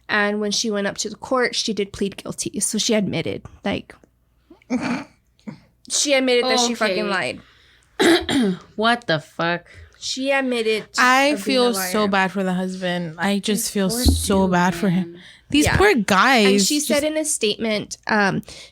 And when she went up to the court, she did plead guilty. So she admitted, that she fucking lied. What the fuck? She admitted. I feel so bad for the husband. I just feel so bad for him. These poor guys. And she said in a statement,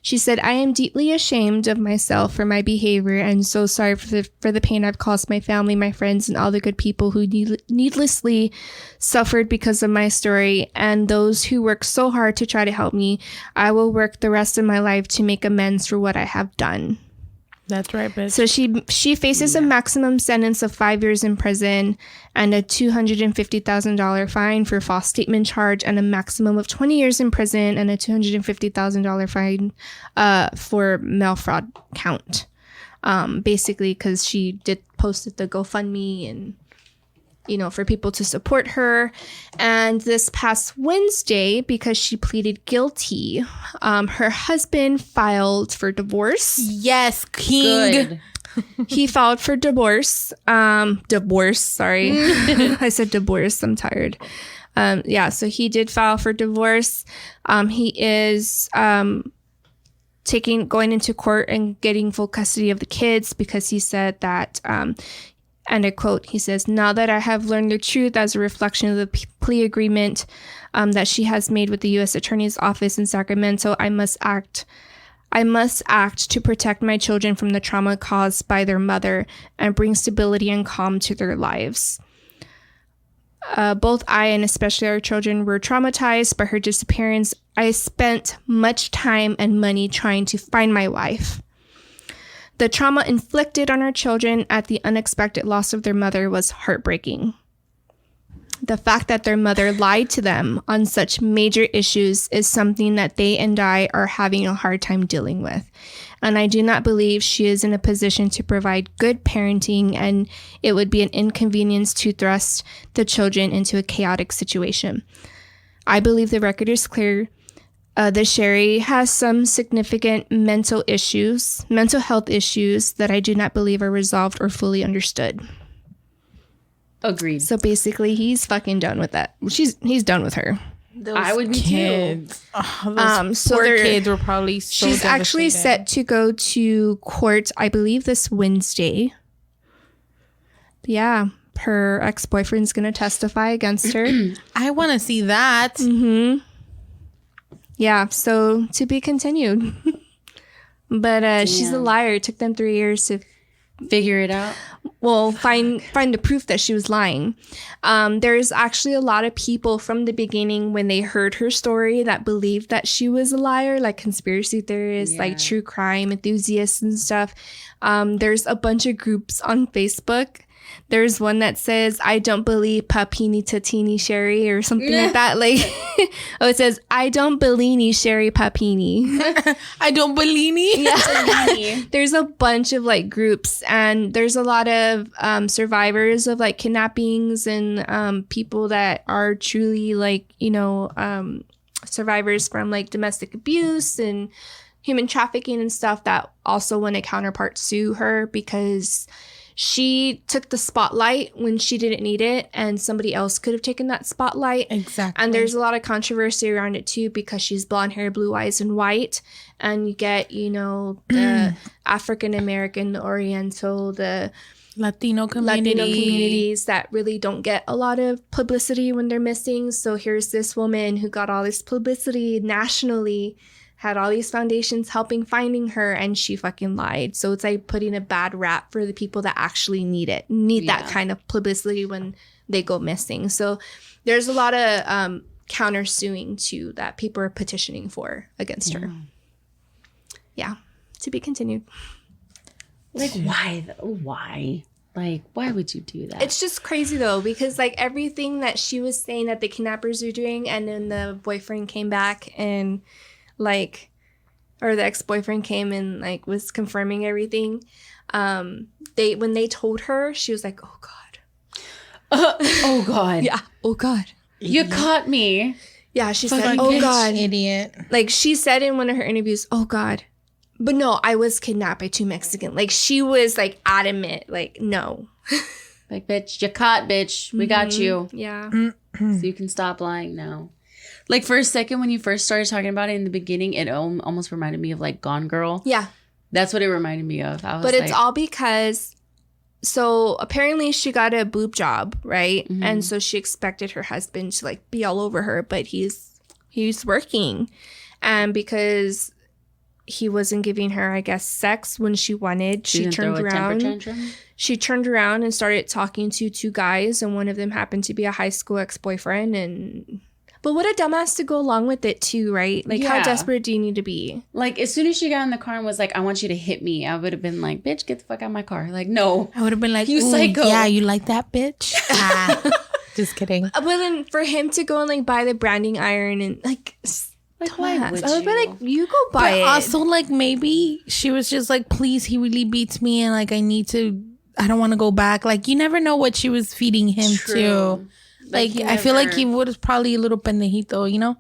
she said, "I am deeply ashamed of myself for my behavior and so sorry for the pain I've caused my family, my friends, and all the good people who needlessly suffered because of my story and those who work so hard to try to help me. I will work the rest of my life to make amends for what I have done." That's right, bitch. So she faces a maximum sentence of 5 years in prison and a $250,000 fine for false statement charge and a maximum of 20 years in prison and a $250,000 fine for mail fraud count. Basically, because she posted the GoFundMe and, for people to support her. And this past Wednesday, because she pleaded guilty, her husband filed for divorce. Yes, king. Good. He filed for divorce. Sorry. I said divorce. I'm tired. So he did file for divorce. He is going into court and getting full custody of the kids because he said that, and I quote, he says, "Now that I have learned the truth as a reflection of the plea agreement that she has made with the U.S. Attorney's Office in Sacramento, I must act to protect my children from the trauma caused by their mother and bring stability and calm to their lives. Both I and especially our children were traumatized by her disappearance. I spent much time and money trying to find my wife. The trauma inflicted on our children at the unexpected loss of their mother was heartbreaking. The fact that their mother lied to them on such major issues is something that they and I are having a hard time dealing with. And I do not believe she is in a position to provide good parenting, and it would be an inconvenience to thrust the children into a chaotic situation. I believe the record is clear. The Sherry has some significant mental health issues that I do not believe are resolved or fully understood. Agreed. So basically, he's fucking done with that. He's done with her. I would be Kids. too. Oh, those so poor they're- kids were probably so She's actually devastated. set to go to court, I believe, this Wednesday. Yeah, her ex-boyfriend's going to testify against her. I want to see that. Yeah, so to be continued. But she's a liar. It took them 3 years to Figure it out. find the proof that she was lying. There's actually a lot of people from the beginning when they heard her story that believed that she was a liar, like conspiracy theorists, like true crime enthusiasts and stuff. There's a bunch of groups on Facebook. There's one that says, I don't believe Papini Tatini Sherry or something like that. Like, it says, I don't believe Sherry Papini. I don't believe me. Yeah. There's a bunch of like groups, and there's a lot of survivors of like kidnappings and people that are truly like, survivors from like domestic abuse and human trafficking and stuff that also want a counterpart sue her because she took the spotlight when she didn't need it, and somebody else could have taken that spotlight. Exactly. And there's a lot of controversy around it too because she's blonde hair, blue eyes, and white. And you get, the African American, the Oriental, the Latino Latino communities that really don't get a lot of publicity when they're missing. So here's this woman who got all this publicity nationally, had all these foundations helping finding her, and she fucking lied. So it's like putting a bad rap for the people that actually need that kind of publicity when they go missing. So there's a lot of countersuing too that people are petitioning for against her. Yeah, to be continued. Like, why? Why? Like, why would you do that? It's just crazy though, because like everything that she was saying that the kidnappers are doing, and then the boyfriend came back and or the ex-boyfriend came and like was confirming everything. When they told her, she was like, oh God. Oh God. Yeah. Oh God. You caught me. Yeah. She said, Fucking oh bitch, God. idiot. Like she said in one of her interviews, oh God. But no, I was kidnapped by 2 Mexicans. Like she was like adamant, like no. Like, bitch, you caught, bitch. We got you. Yeah. So you can stop lying now. Like, for a second, when you first started talking about it in the beginning, it almost reminded me of, like, Gone Girl. Yeah. That's what it reminded me of. I was But like, it's all because, so apparently she got a boob job, right? Mhm. And so she expected her husband to, like, be all over her, but he's working. And because he wasn't giving her, I guess, sex when she wanted, she didn't turned throw a temper around. tantrum? She turned around and started talking to 2 guys, and one of them happened to be a high school ex-boyfriend. But what a dumbass to go along with it too, right? Like, how Yeah. desperate do you need to be? Like, as soon as she got in the car and was like, I want you to hit me, I would have been like, bitch, get the fuck out of my car. Like, no. I would have been like, You "Ooh, psycho." yeah, you like that, bitch? Just kidding. But then for him to go and like buy the branding iron and like, Like, why dumbass. would I would be you? like, you go buy But it. also, like, maybe she was just like, please, he really beats me, and like, I don't want to go back. Like, you never know what she was feeding him True. to. Like, he I feel like never- he was probably a little pendejito, you know?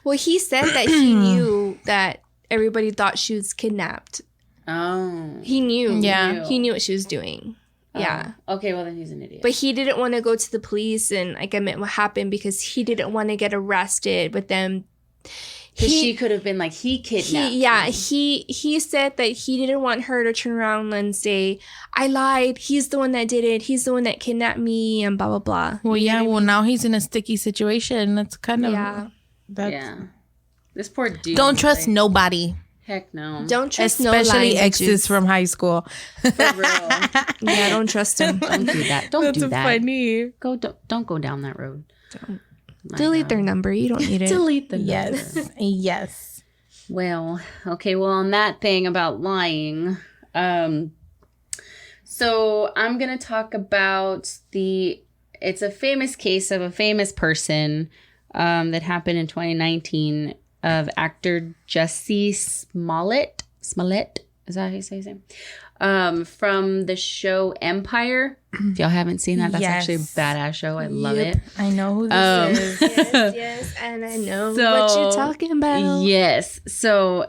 Well, he said that he knew that everybody thought she was kidnapped. Oh. He knew. Yeah. He knew what she was doing. Yeah. Okay, well, then he's an idiot. But he didn't want to go to the police and like admit what happened because he didn't want to get arrested with them. Because she could have been like, he kidnapped me. He said that he didn't want her to turn around and say, I lied. He's the one that did it. He's the one that kidnapped me and blah, blah, blah. Well, You know yeah, what I well, mean? now he's in a sticky situation. That's kind of. Yeah. That's, Yeah. This poor dude. Don't trust like, nobody, Heck no. Don't trust especially no lying exes bitches. from high school. For real. Yeah, don't trust him. Don't do that. Don't do that. funny. Don't go down that road. My Delete God. their number. You don't need it. Delete the number. Yes, yes. Well, okay. Well, on that thing about lying, So I'm going to talk about it's a famous case of a famous person that happened in 2019 of actor Jussie Smollett. Smollett? Is that how you say his name? From the show Empire. If y'all haven't seen that, that's actually a badass show. I love it. I know who this is. Yes, and I know what you're talking about. Yes. So,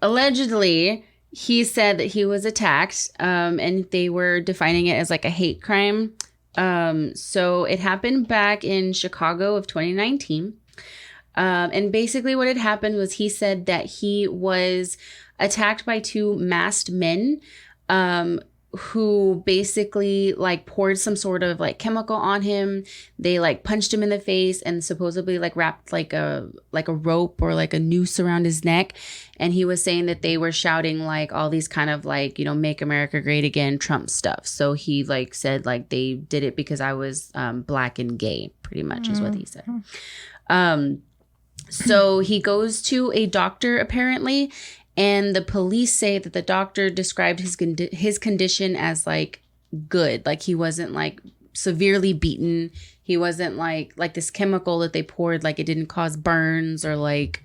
allegedly, he said that he was attacked, and they were defining it as like a hate crime. So it happened back in Chicago of 2019. And basically what had happened was he said that he was attacked by two masked men, who basically like poured some sort of like chemical on him. They like punched him in the face and supposedly like wrapped like a rope or like a noose around his neck. And he was saying that they were shouting like all these kind of like, make America great again, Trump stuff. So he like said like they did it because I was black and gay, pretty much is what he said. So he goes to a doctor apparently, and the police say that the doctor described his condition as like good. Like he wasn't like severely beaten. He wasn't like this chemical that they poured, like it didn't cause burns or like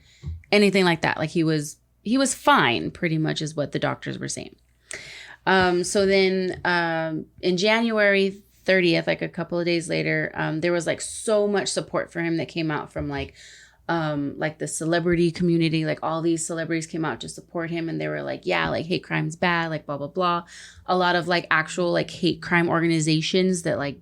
anything like that. Like he was fine, pretty much is what the doctors were saying. So then in January 30th, like a couple of days later, there was like so much support for him that came out from like the celebrity community. Like all these celebrities came out to support him, and they were like, yeah, like hate crime's bad, like blah blah blah. A lot of like actual like hate crime organizations that like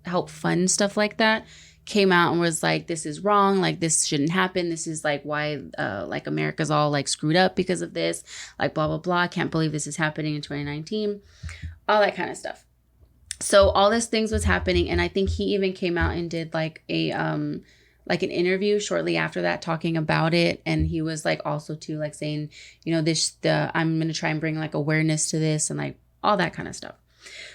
help fund stuff like that came out and was like, this is wrong, like this shouldn't happen, this is like why like America's all like screwed up because of this, like blah blah blah, I can't believe this is happening in 2019, all that kind of stuff. So all these things was happening, and I think he even came out and did like an interview shortly after that talking about it. And he was like also too like saying, I'm going to try and bring like awareness to this and like all that kind of stuff.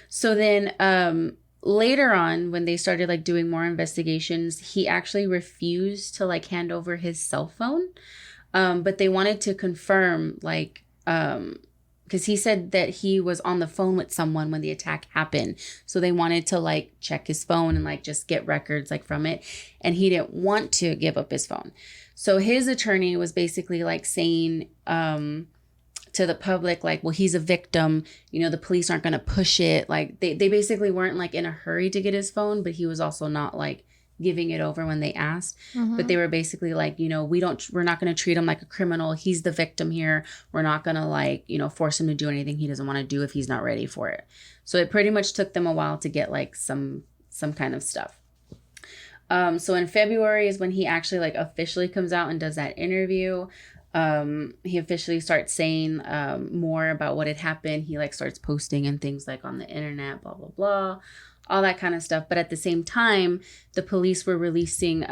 So then later on, when they started like doing more investigations, he actually refused to like hand over his cell phone. But they wanted to confirm like, because he said that he was on the phone with someone when the attack happened. So they wanted to like check his phone and like just get records like from it. And he didn't want to give up his phone. So his attorney was basically like saying to the public, like, well, he's a victim. The police aren't going to push it. Like they basically weren't like in a hurry to get his phone, but he was also not like giving it over when they asked. But they were basically like, we're not going to treat him like a criminal. He's the victim here. We're not going to like, force him to do anything he doesn't want to do if he's not ready for it. So it pretty much took them a while to get like some kind of stuff. So in February is when he actually like officially comes out and does that interview. He officially starts saying more about what had happened. He like starts posting and things like on the internet, blah, blah, blah. All that kind of stuff. But at the same time, the police were releasing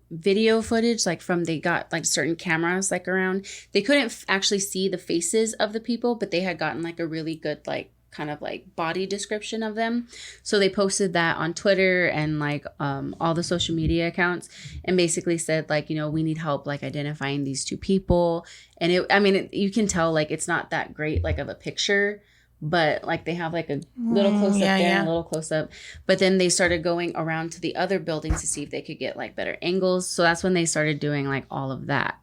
video footage, like they got like certain cameras like around. They couldn't actually see the faces of the people, but they had gotten like a really good like kind of like body description of them. So they posted that on Twitter and like all the social media accounts, and basically said like, we need help like identifying these two people. And you can tell like it's not that great like of a picture, but like they have like a little close up there and a little close up. But then they started going around to the other buildings to see if they could get like better angles. So that's when they started doing like all of that.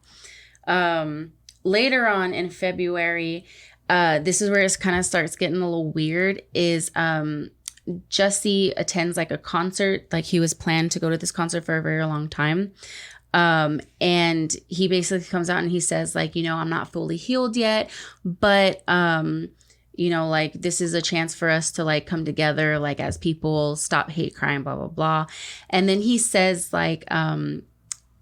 Later on in February, this is where it kind of starts getting a little weird, is Jussie attends like a concert. Like he was planned to go to this concert for a very long time. And he basically comes out and he says like, I'm not fully healed yet, but like this is a chance for us to like come together, like as people, stop hate crime, blah, blah, blah. And then he says like,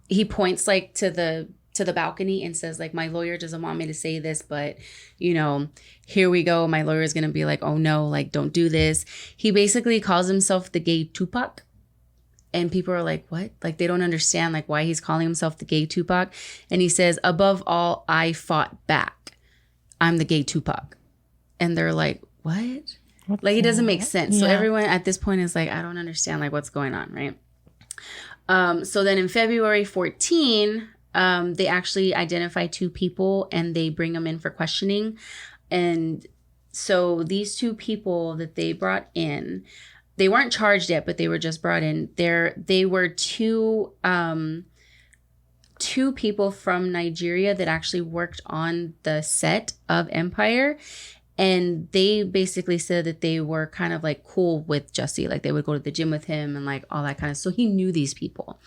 he points like to the balcony and says like, my lawyer doesn't want me to say this, but here we go. My lawyer is going to be like, oh no, like don't do this. He basically calls himself the gay Tupac. And people are like, what? Like they don't understand like why he's calling himself the gay Tupac. And he says, above all, I fought back. I'm the gay Tupac. And they're like, what? Like, it doesn't make sense. So everyone at this point is like, I don't understand, like, what's going on, right? So then in February 14, they actually identify 2 people and they bring them in for questioning. And so these 2 people that they brought in, they weren't charged yet, but they were just brought in. They were two people from Nigeria that actually worked on the set of Empire. And they basically said that they were kind of like cool with Jussie. Like they would go to the gym with him and like all that kind of, so he knew these people.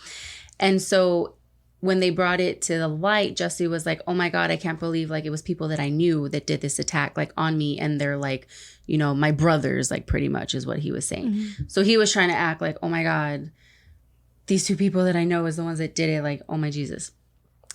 And so when they brought it to the light, Jussie was like, oh my God, I can't believe like it was people that I knew that did this attack like on me. And they're like, you know, my brothers, like pretty much is what he was saying. Mm-hmm. So he was trying to act like, oh my God, these 2 people that I know is the ones that did it. Like, oh my Jesus.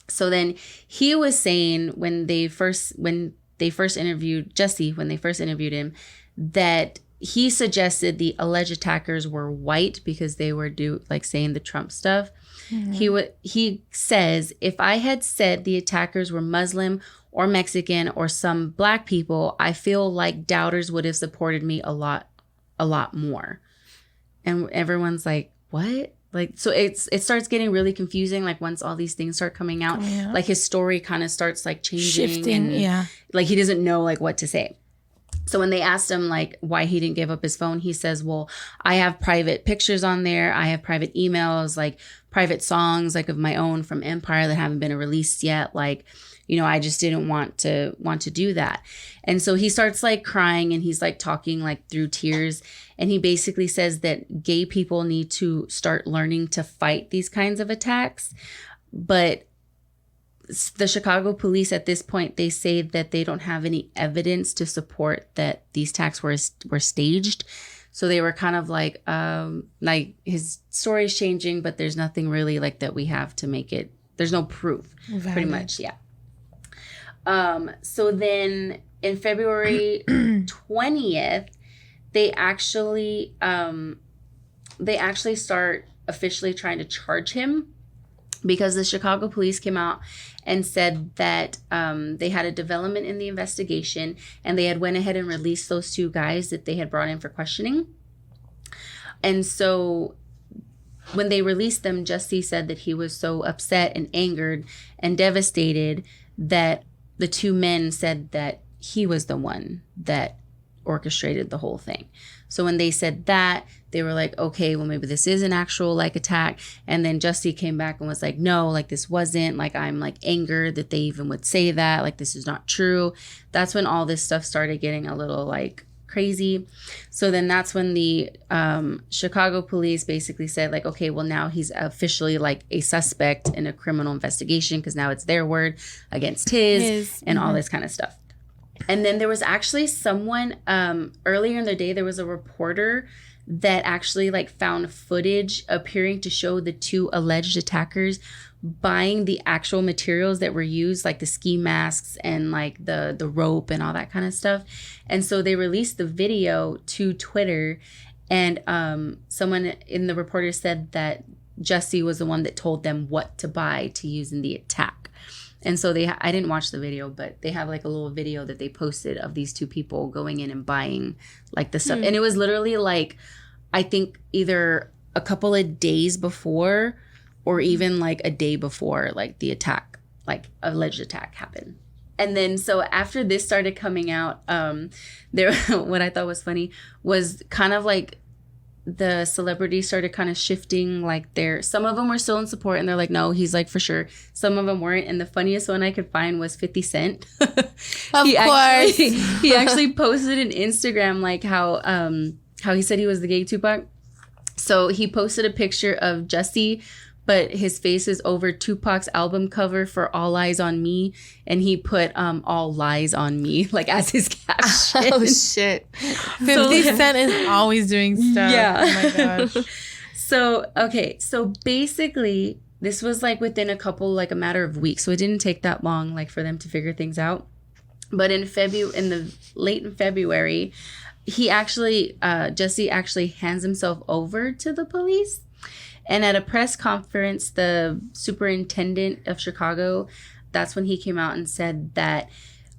So then he was saying when they first interviewed Jussie, when they first interviewed him, that he suggested the alleged attackers were white because they were saying the Trump stuff. Mm-hmm. He says, if I had said the attackers were Muslim or Mexican or some black people, I feel like doubters would have supported me a lot more. And everyone's like, what? Like, so it starts getting really confusing. Like once all these things start coming out, like his story kind of starts like changing, shifting, and like he doesn't know like what to say. So when they asked him like why he didn't give up his phone, he says, well, I have private pictures on there. I have private emails, like private songs like of my own from Empire that haven't been released yet. Like, you know, I just didn't want to do that. And so he starts like crying and he's like talking like through tears. And he basically says that gay people need to start learning to fight these kinds of attacks. But the Chicago police at this point, they say that they don't have any evidence to support that these attacks were staged. So they were kind of like his story's changing, but there's nothing really like that we have to make it. There's no proof, pretty much. Yeah. So then in February 20th, they actually start officially trying to charge him because the Chicago police came out and said that they had a development in the investigation and they had went ahead and released those 2 guys that they had brought in for questioning. And so when they released them, Jussie said that he was so upset and angered and devastated that the 2 men said that he was the one that orchestrated the whole thing. So when they said that, they were like, okay, well, maybe this is an actual like attack. And then Jussie came back and was like, no, like this wasn't, like I'm like angered that they even would say that, like this is not true. That's when all this stuff started getting a little like crazy. So then that's when the Chicago police basically said like, okay, well now he's officially like a suspect in a criminal investigation because now it's their word against his and all this kind of stuff. And then there was actually someone earlier in the day, there was a reporter that actually like found footage appearing to show the 2 alleged attackers buying the actual materials that were used, like the ski masks and like the rope and all that kind of stuff. And so they released the video to Twitter, and someone in the reporter said that Jussie was the one that told them what to buy to use in the attack. And so I didn't watch the video, but they have like a little video that they posted of these 2 people going in and buying like the stuff. And it was literally like, I think either a couple of days before or even like a day before like the attack, like alleged attack happened. And then so after this started coming out, there what I thought was funny was kind of like the celebrities started kind of shifting, like some of them were still in support and they're like, no, he's like for sure. Some of them weren't. And the funniest one I could find was 50 Cent. He actually posted an Instagram like how he said he was the gay Tupac. So he posted a picture of Jussie, but his face is over Tupac's album cover for All Eyes on Me. And he put All Lies on Me, like as his caption. Oh, shit. 50 Cent is always doing stuff. Yeah. Oh, my gosh. So basically, this was like within a matter of weeks. So it didn't take that long, like for them to figure things out. But late in February, Jussie actually hands himself over to the police. And at a press conference, the superintendent of Chicago, that's when he came out and said that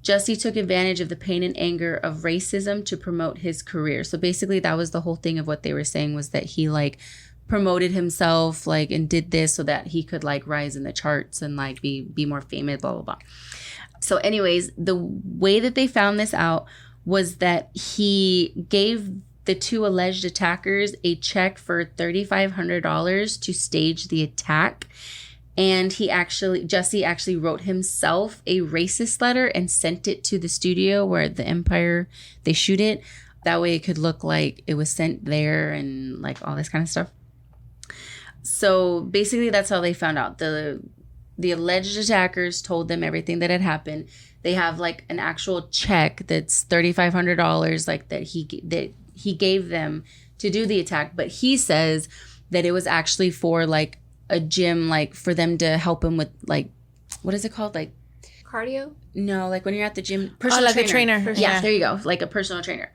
Jussie took advantage of the pain and anger of racism to promote his career. So basically that was the whole thing of what they were saying, was that he like promoted himself like and did this so that he could like rise in the charts and like be more famous, blah blah blah. So anyways, the way that they found this out was that he gave the two alleged attackers a check for $3,500 to stage the attack. And Jesse actually wrote himself a racist letter and sent it to the studio where the Empire, they shoot it. That way it could look like it was sent there and like all this kind of stuff. So basically that's how they found out. The alleged attackers told them everything that had happened. They have like an actual check that's $3,500 like that he gave them to do the attack. But he says that it was actually for like a gym, like for them to help him with like, what is it called? Like Cardio? no, like when you're at the gym, like a trainer. Yeah, there you go, like a personal trainer.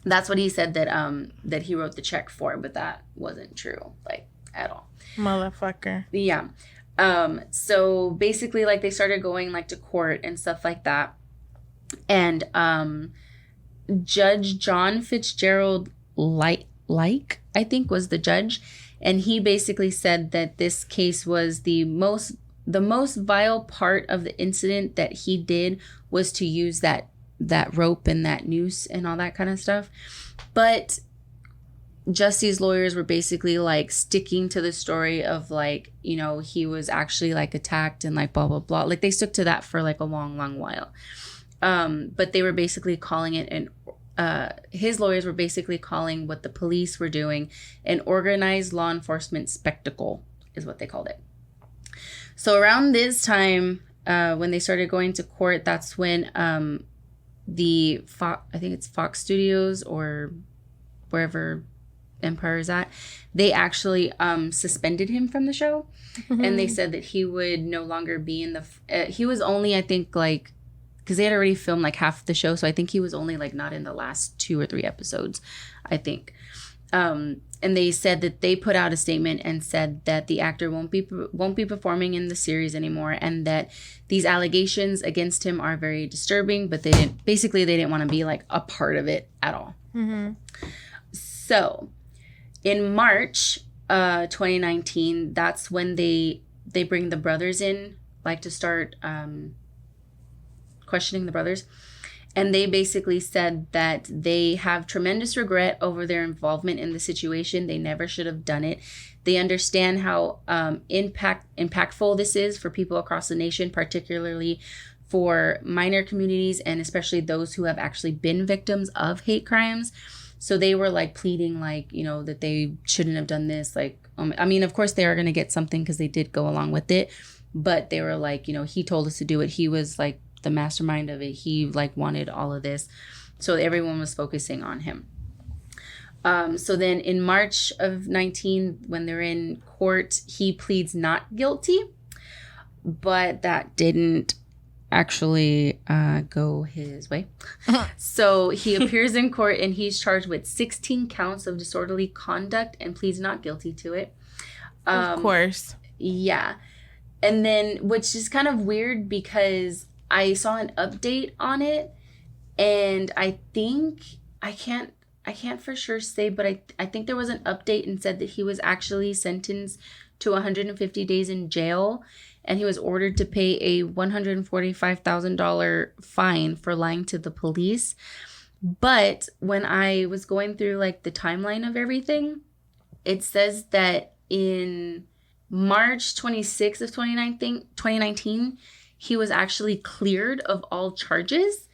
That's what he said that he wrote the check for, but that wasn't true, like at all. Motherfucker. Yeah. So basically, like they started going like to court and stuff like that, and Judge John Fitzgerald like I think was the judge. And he basically said that this case was the most vile part of the incident that he did was to use that rope and that noose and all that kind of stuff. But Jesse's lawyers were basically like sticking to the story of like, you know, he was actually like attacked and like blah, blah, blah. Like they stuck to that for like a long, long while. But they were basically calling it his lawyers were basically calling what the police were doing an organized law enforcement spectacle is what they called it. So around this time, when they started going to court, that's when I think it's Fox Studios or wherever Empire is at, they actually suspended him from the show. Mm-hmm. And they said that he would no longer be in he was only, I think, like, because they had already filmed like half the show, so I think he was only like not in the last 2 or 3 episodes, I think. And they said that they put out a statement and said that the actor won't be performing in the series anymore, and that these allegations against him are very disturbing, but they didn't want to be like a part of it at all. Mm-hmm. So in March 2019, that's when they bring the brothers in, like to start questioning the brothers. And they basically said that they have tremendous regret over their involvement in the situation. They never should have done it. They understand how impactful this is for people across the nation, particularly for minor communities and especially those who have actually been victims of hate crimes. So they were like pleading, like, you know, that they shouldn't have done this. Like, I mean, of course they are going to get something because they did go along with it. But they were like, you know, he told us to do it. He was like the mastermind of it. He like wanted all of this. So everyone was focusing on him. So then in March of 19, when they're in court, he pleads not guilty. But that didn't actually go his way. So he appears in court and he's charged with 16 counts of disorderly conduct and pleads not guilty to it. Of course. Yeah. And then, which is kind of weird because I saw an update on it, and I think I can't for sure say, but I think there was an update and said that he was actually sentenced to 150 days in jail, and he was ordered to pay a $145,000 fine for lying to the police. But when I was going through like the timeline of everything, it says that in March 26th of 2019, he was actually cleared of all charges.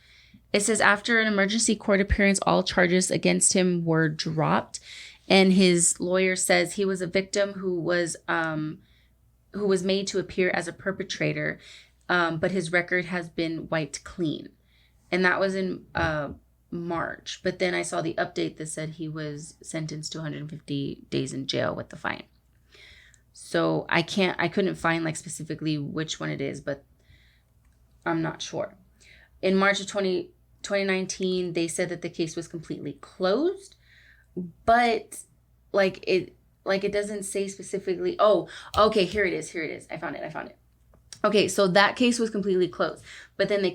It says after an emergency court appearance, all charges against him were dropped. And his lawyer says he was a victim who was made to appear as a perpetrator, but his record has been wiped clean. And that was in March. But then I saw the update that said he was sentenced to 150 days in jail with the fine. So I couldn't find like specifically which one it is, but I'm not sure. In March of 2019, they said that the case was completely closed, but it doesn't say specifically. Oh, okay, here it is. I found it. Okay, so that case was completely closed, but then they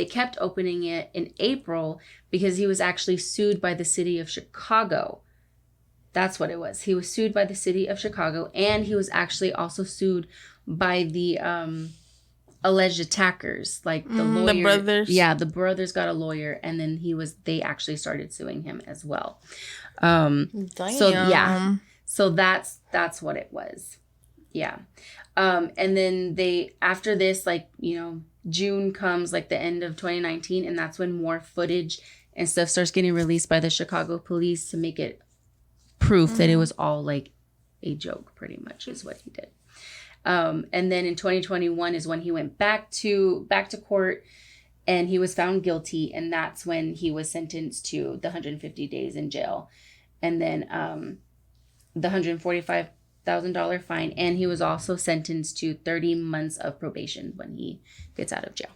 kept opening it in April because he was actually sued by the city of Chicago. That's what it was. He was sued by the city of Chicago, and he was actually also sued by the alleged attackers, like the lawyer. The brothers. Yeah, the brothers got a lawyer, and then they actually started suing him as well. Damn. So that's what it was. Yeah. And then after this, like, you know, June comes, like the end of 2019, and that's when more footage and stuff starts getting released by the Chicago police to make it proof that it was all like a joke, pretty much is what he did. And then in 2021 is when he went back to court, and he was found guilty, and that's when he was sentenced to the 150 days in jail, and then the $145,000 fine, and he was also sentenced to 30 months of probation when he gets out of jail.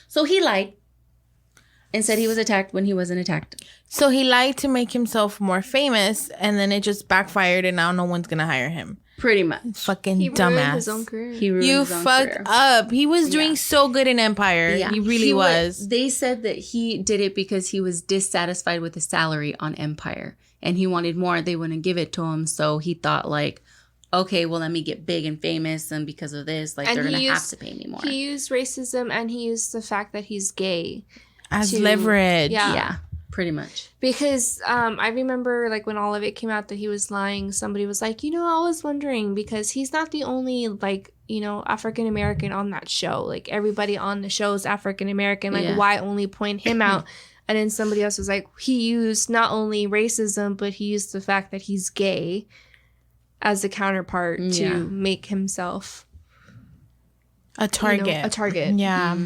So he lied and said he was attacked when he wasn't attacked. So he lied to make himself more famous, and then it just backfired, and now no one's gonna hire him. Pretty much. Fucking He dumbass. ruined his own career. You fucked up. He was doing so good in Empire. Yeah. He really was. They said that he did it because he was dissatisfied with the salary on Empire, and he wanted more. They wouldn't give it to him, so he thought like, okay, well, let me get big and famous, and because of this, like, they're gonna have to pay me more. He used racism, and he used the fact that he's gay As leverage. Yeah, pretty much. Because I remember, like, when all of it came out that he was lying, somebody was like, you know, I was wondering, because he's not the only, like, you know, African American on that show. Like, everybody on the show is African American. Like, why only point him out? And then somebody else was like, he used not only racism, but he used the fact that he's gay as a counterpart to make himself a target. You know, a target. Yeah.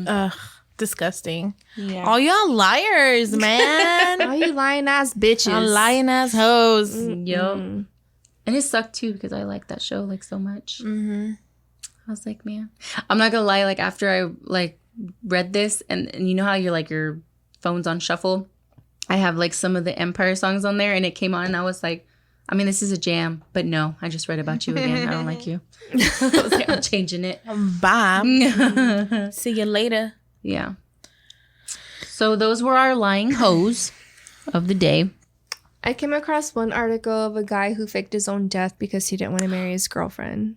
Ugh. Disgusting. Yeah. All y'all liars, man. All you lying ass bitches. All lying ass hoes. Yup. And it sucked too, because I liked that show like so much. I was like, man, I'm not gonna lie, like after I like read this, and you know how you're like your phone's on shuffle, I have like some of the Empire songs on there, and it came on, and I was like, I mean, this is a jam, but no, I just read about you again. I don't like you. I was like, I'm changing it. Bye. See you later. Yeah. So those were our lying hoes of the day. I came across one article of a guy who faked his own death because he didn't want to marry his girlfriend.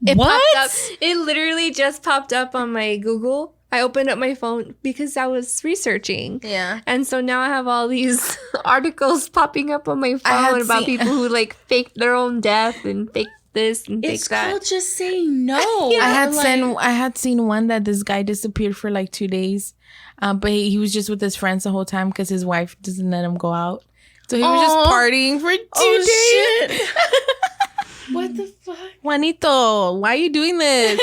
It literally just popped up on my Google. I opened up my phone because I was researching. Yeah. And so now I have all these articles popping up on my phone about people who like faked their own death and faked this and fake that. It's called just saying no. I had seen one that this guy disappeared for like 2 days. But he was just with his friends the whole time because his wife doesn't let him go out. So he was just partying for 2 days. Shit. What the fuck? Juanito, why are you doing this?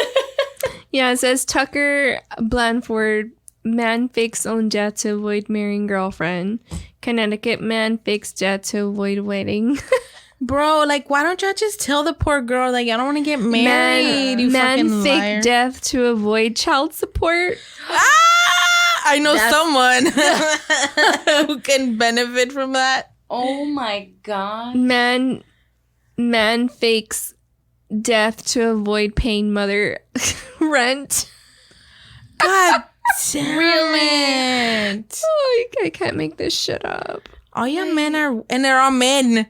Yeah, it says Tucker Blandford, man fakes own death to avoid marrying girlfriend. Connecticut man fakes death to avoid wedding. Bro, like, why don't y'all just tell the poor girl, like, I don't want to get married, you fucking fake liar. death to avoid child support. I know someone who can benefit from that. Oh my God. Man fakes death to avoid paying mother rent. God damn it. Oh, I can't make this shit up. All your men are, and they're all men.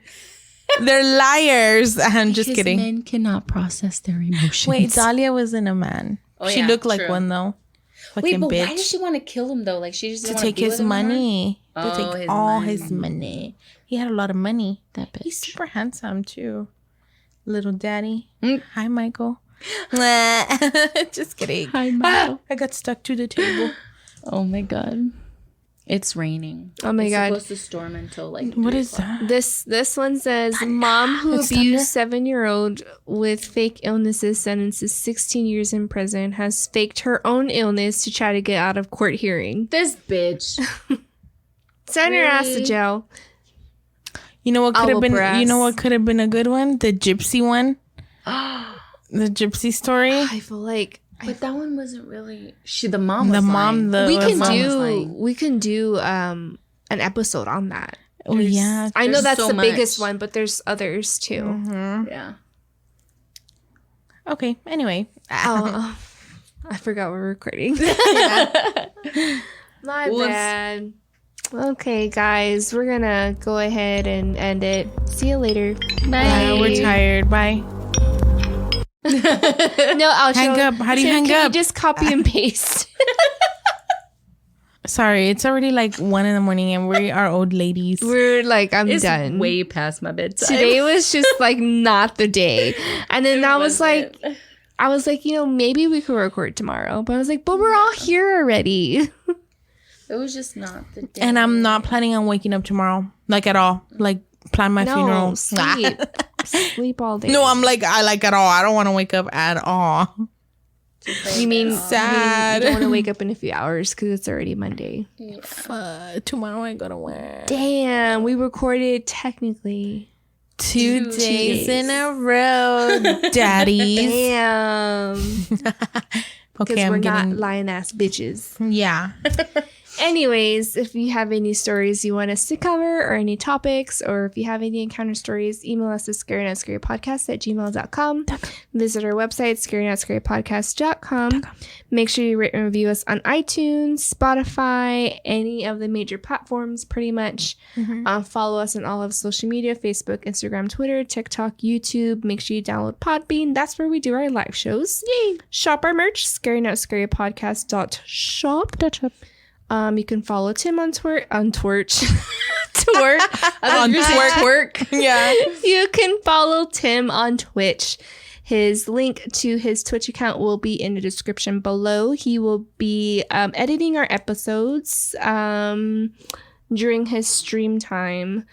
They're liars. I'm just kidding. Men cannot process their emotions. Wait, Dahlia wasn't a man. She looked like one though. Fucking Wait, but bitch. why does she want to kill him though? Like she just to take his money. To take his all money. his money. He had a lot of money. That bitch. He's super handsome too. Little daddy. Hi, Michael. Just kidding. Hi, Michael. I got stuck to the table. Oh my God. It's raining. Oh my God. It's supposed to storm until like What is that? This one says mom who abused 7-year-old with fake illnesses sentences 16 years in prison has faked her own illness to try to get out of court hearing. This bitch. Send her ass to jail. You know what could have been? You know what could have been a good one? The gypsy one. The gypsy story. I feel like. But that one wasn't really. The mom was lying. We can do an episode on that. Oh yeah, I know that's the biggest one, but there's others too. Mm-hmm. Yeah. Okay. Anyway, I forgot we're recording. My bad. Okay, guys, we're gonna go ahead and end it. See you later. Bye. We're tired. Bye. No, I'll Hang up. How do you hang can up? You just copy and paste. Sorry, it's already like 1 a.m. and we are old ladies. We're like, I'm It's done. way past my bedtime. Today was just like not the day. And then I was like, maybe we could record tomorrow. But I was like, but we're all here already. It was just not the day. And I'm not planning on waking up tomorrow, like at all. Like plan my funeral. Sleep. Sleep all day. No, I'm like I like at all. I don't want to wake up at all. You mean Sad. You don't want to wake up in a few hours because it's already Monday. Tomorrow I go to work. Damn, we recorded technically 2 days in a row, daddies. Damn. Okay, Because we're I'm not getting. lying ass bitches. Yeah. Anyways, if you have any stories you want us to cover or any topics, or if you have any encounter stories, email us at scarynoutscarypodcast@gmail.com. Visit our website, scarynoutscarypodcast.com. Make sure you rate and review us on iTunes, Spotify, any of the major platforms, pretty much. Follow us on all of social media, Facebook, Instagram, Twitter, TikTok, YouTube. Make sure you download Podbean. That's where we do our live shows. Yay! Shop our merch, scarynoutscarypodcast.shop. You can follow Tim on Twitch. On Twitch. Yeah. You can follow Tim on Twitch. His link to his Twitch account will be in the description below. He will be editing our episodes during his stream time.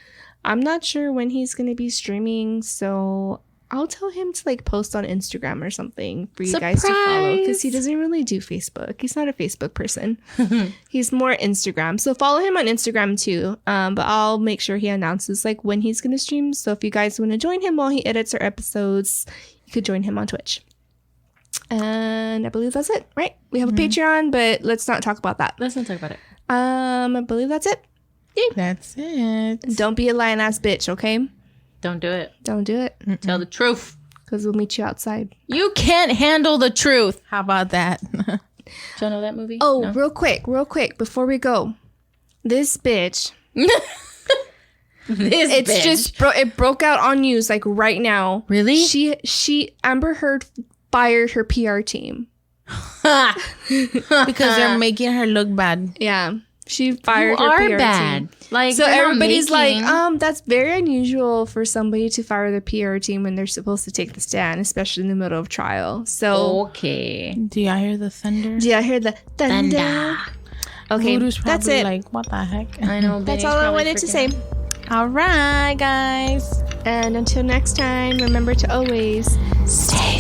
I'm not sure when he's going to be streaming, so I'll tell him to like post on Instagram or something for you guys to follow, because he doesn't really do Facebook. He's not a Facebook person. He's more Instagram. So follow him on Instagram too. But I'll make sure he announces like when he's going to stream. So if you guys want to join him while he edits our episodes, you could join him on Twitch. And I believe that's it, right? We have a Patreon, but let's not talk about that. Let's not talk about it. I believe that's it. That's it. Don't be a lying ass bitch, okay? Don't do it. Don't do it, Tell the truth. because we'll meet you outside. You can't handle the truth. How about that? Do you know that movie? Oh, No? real quick, before we go. This bitch, This bitch. just it broke out on news like right now. Really? She Amber Heard fired her PR team. Because they're making her look bad. Yeah. She fired You her are PR bad. team. Like, So you're not everybody's making- like, that's very unusual for somebody to fire their PR team when they're supposed to take the stand, especially in the middle of trial. So okay. Do y'all hear the thunder? yeah, I heard the thunder. Thunder. Okay, Voodoo's that's probably it. like, what the heck? I know. That's Benny's all I probably wanted to freaking say. All right, guys. And until next time, remember to always stay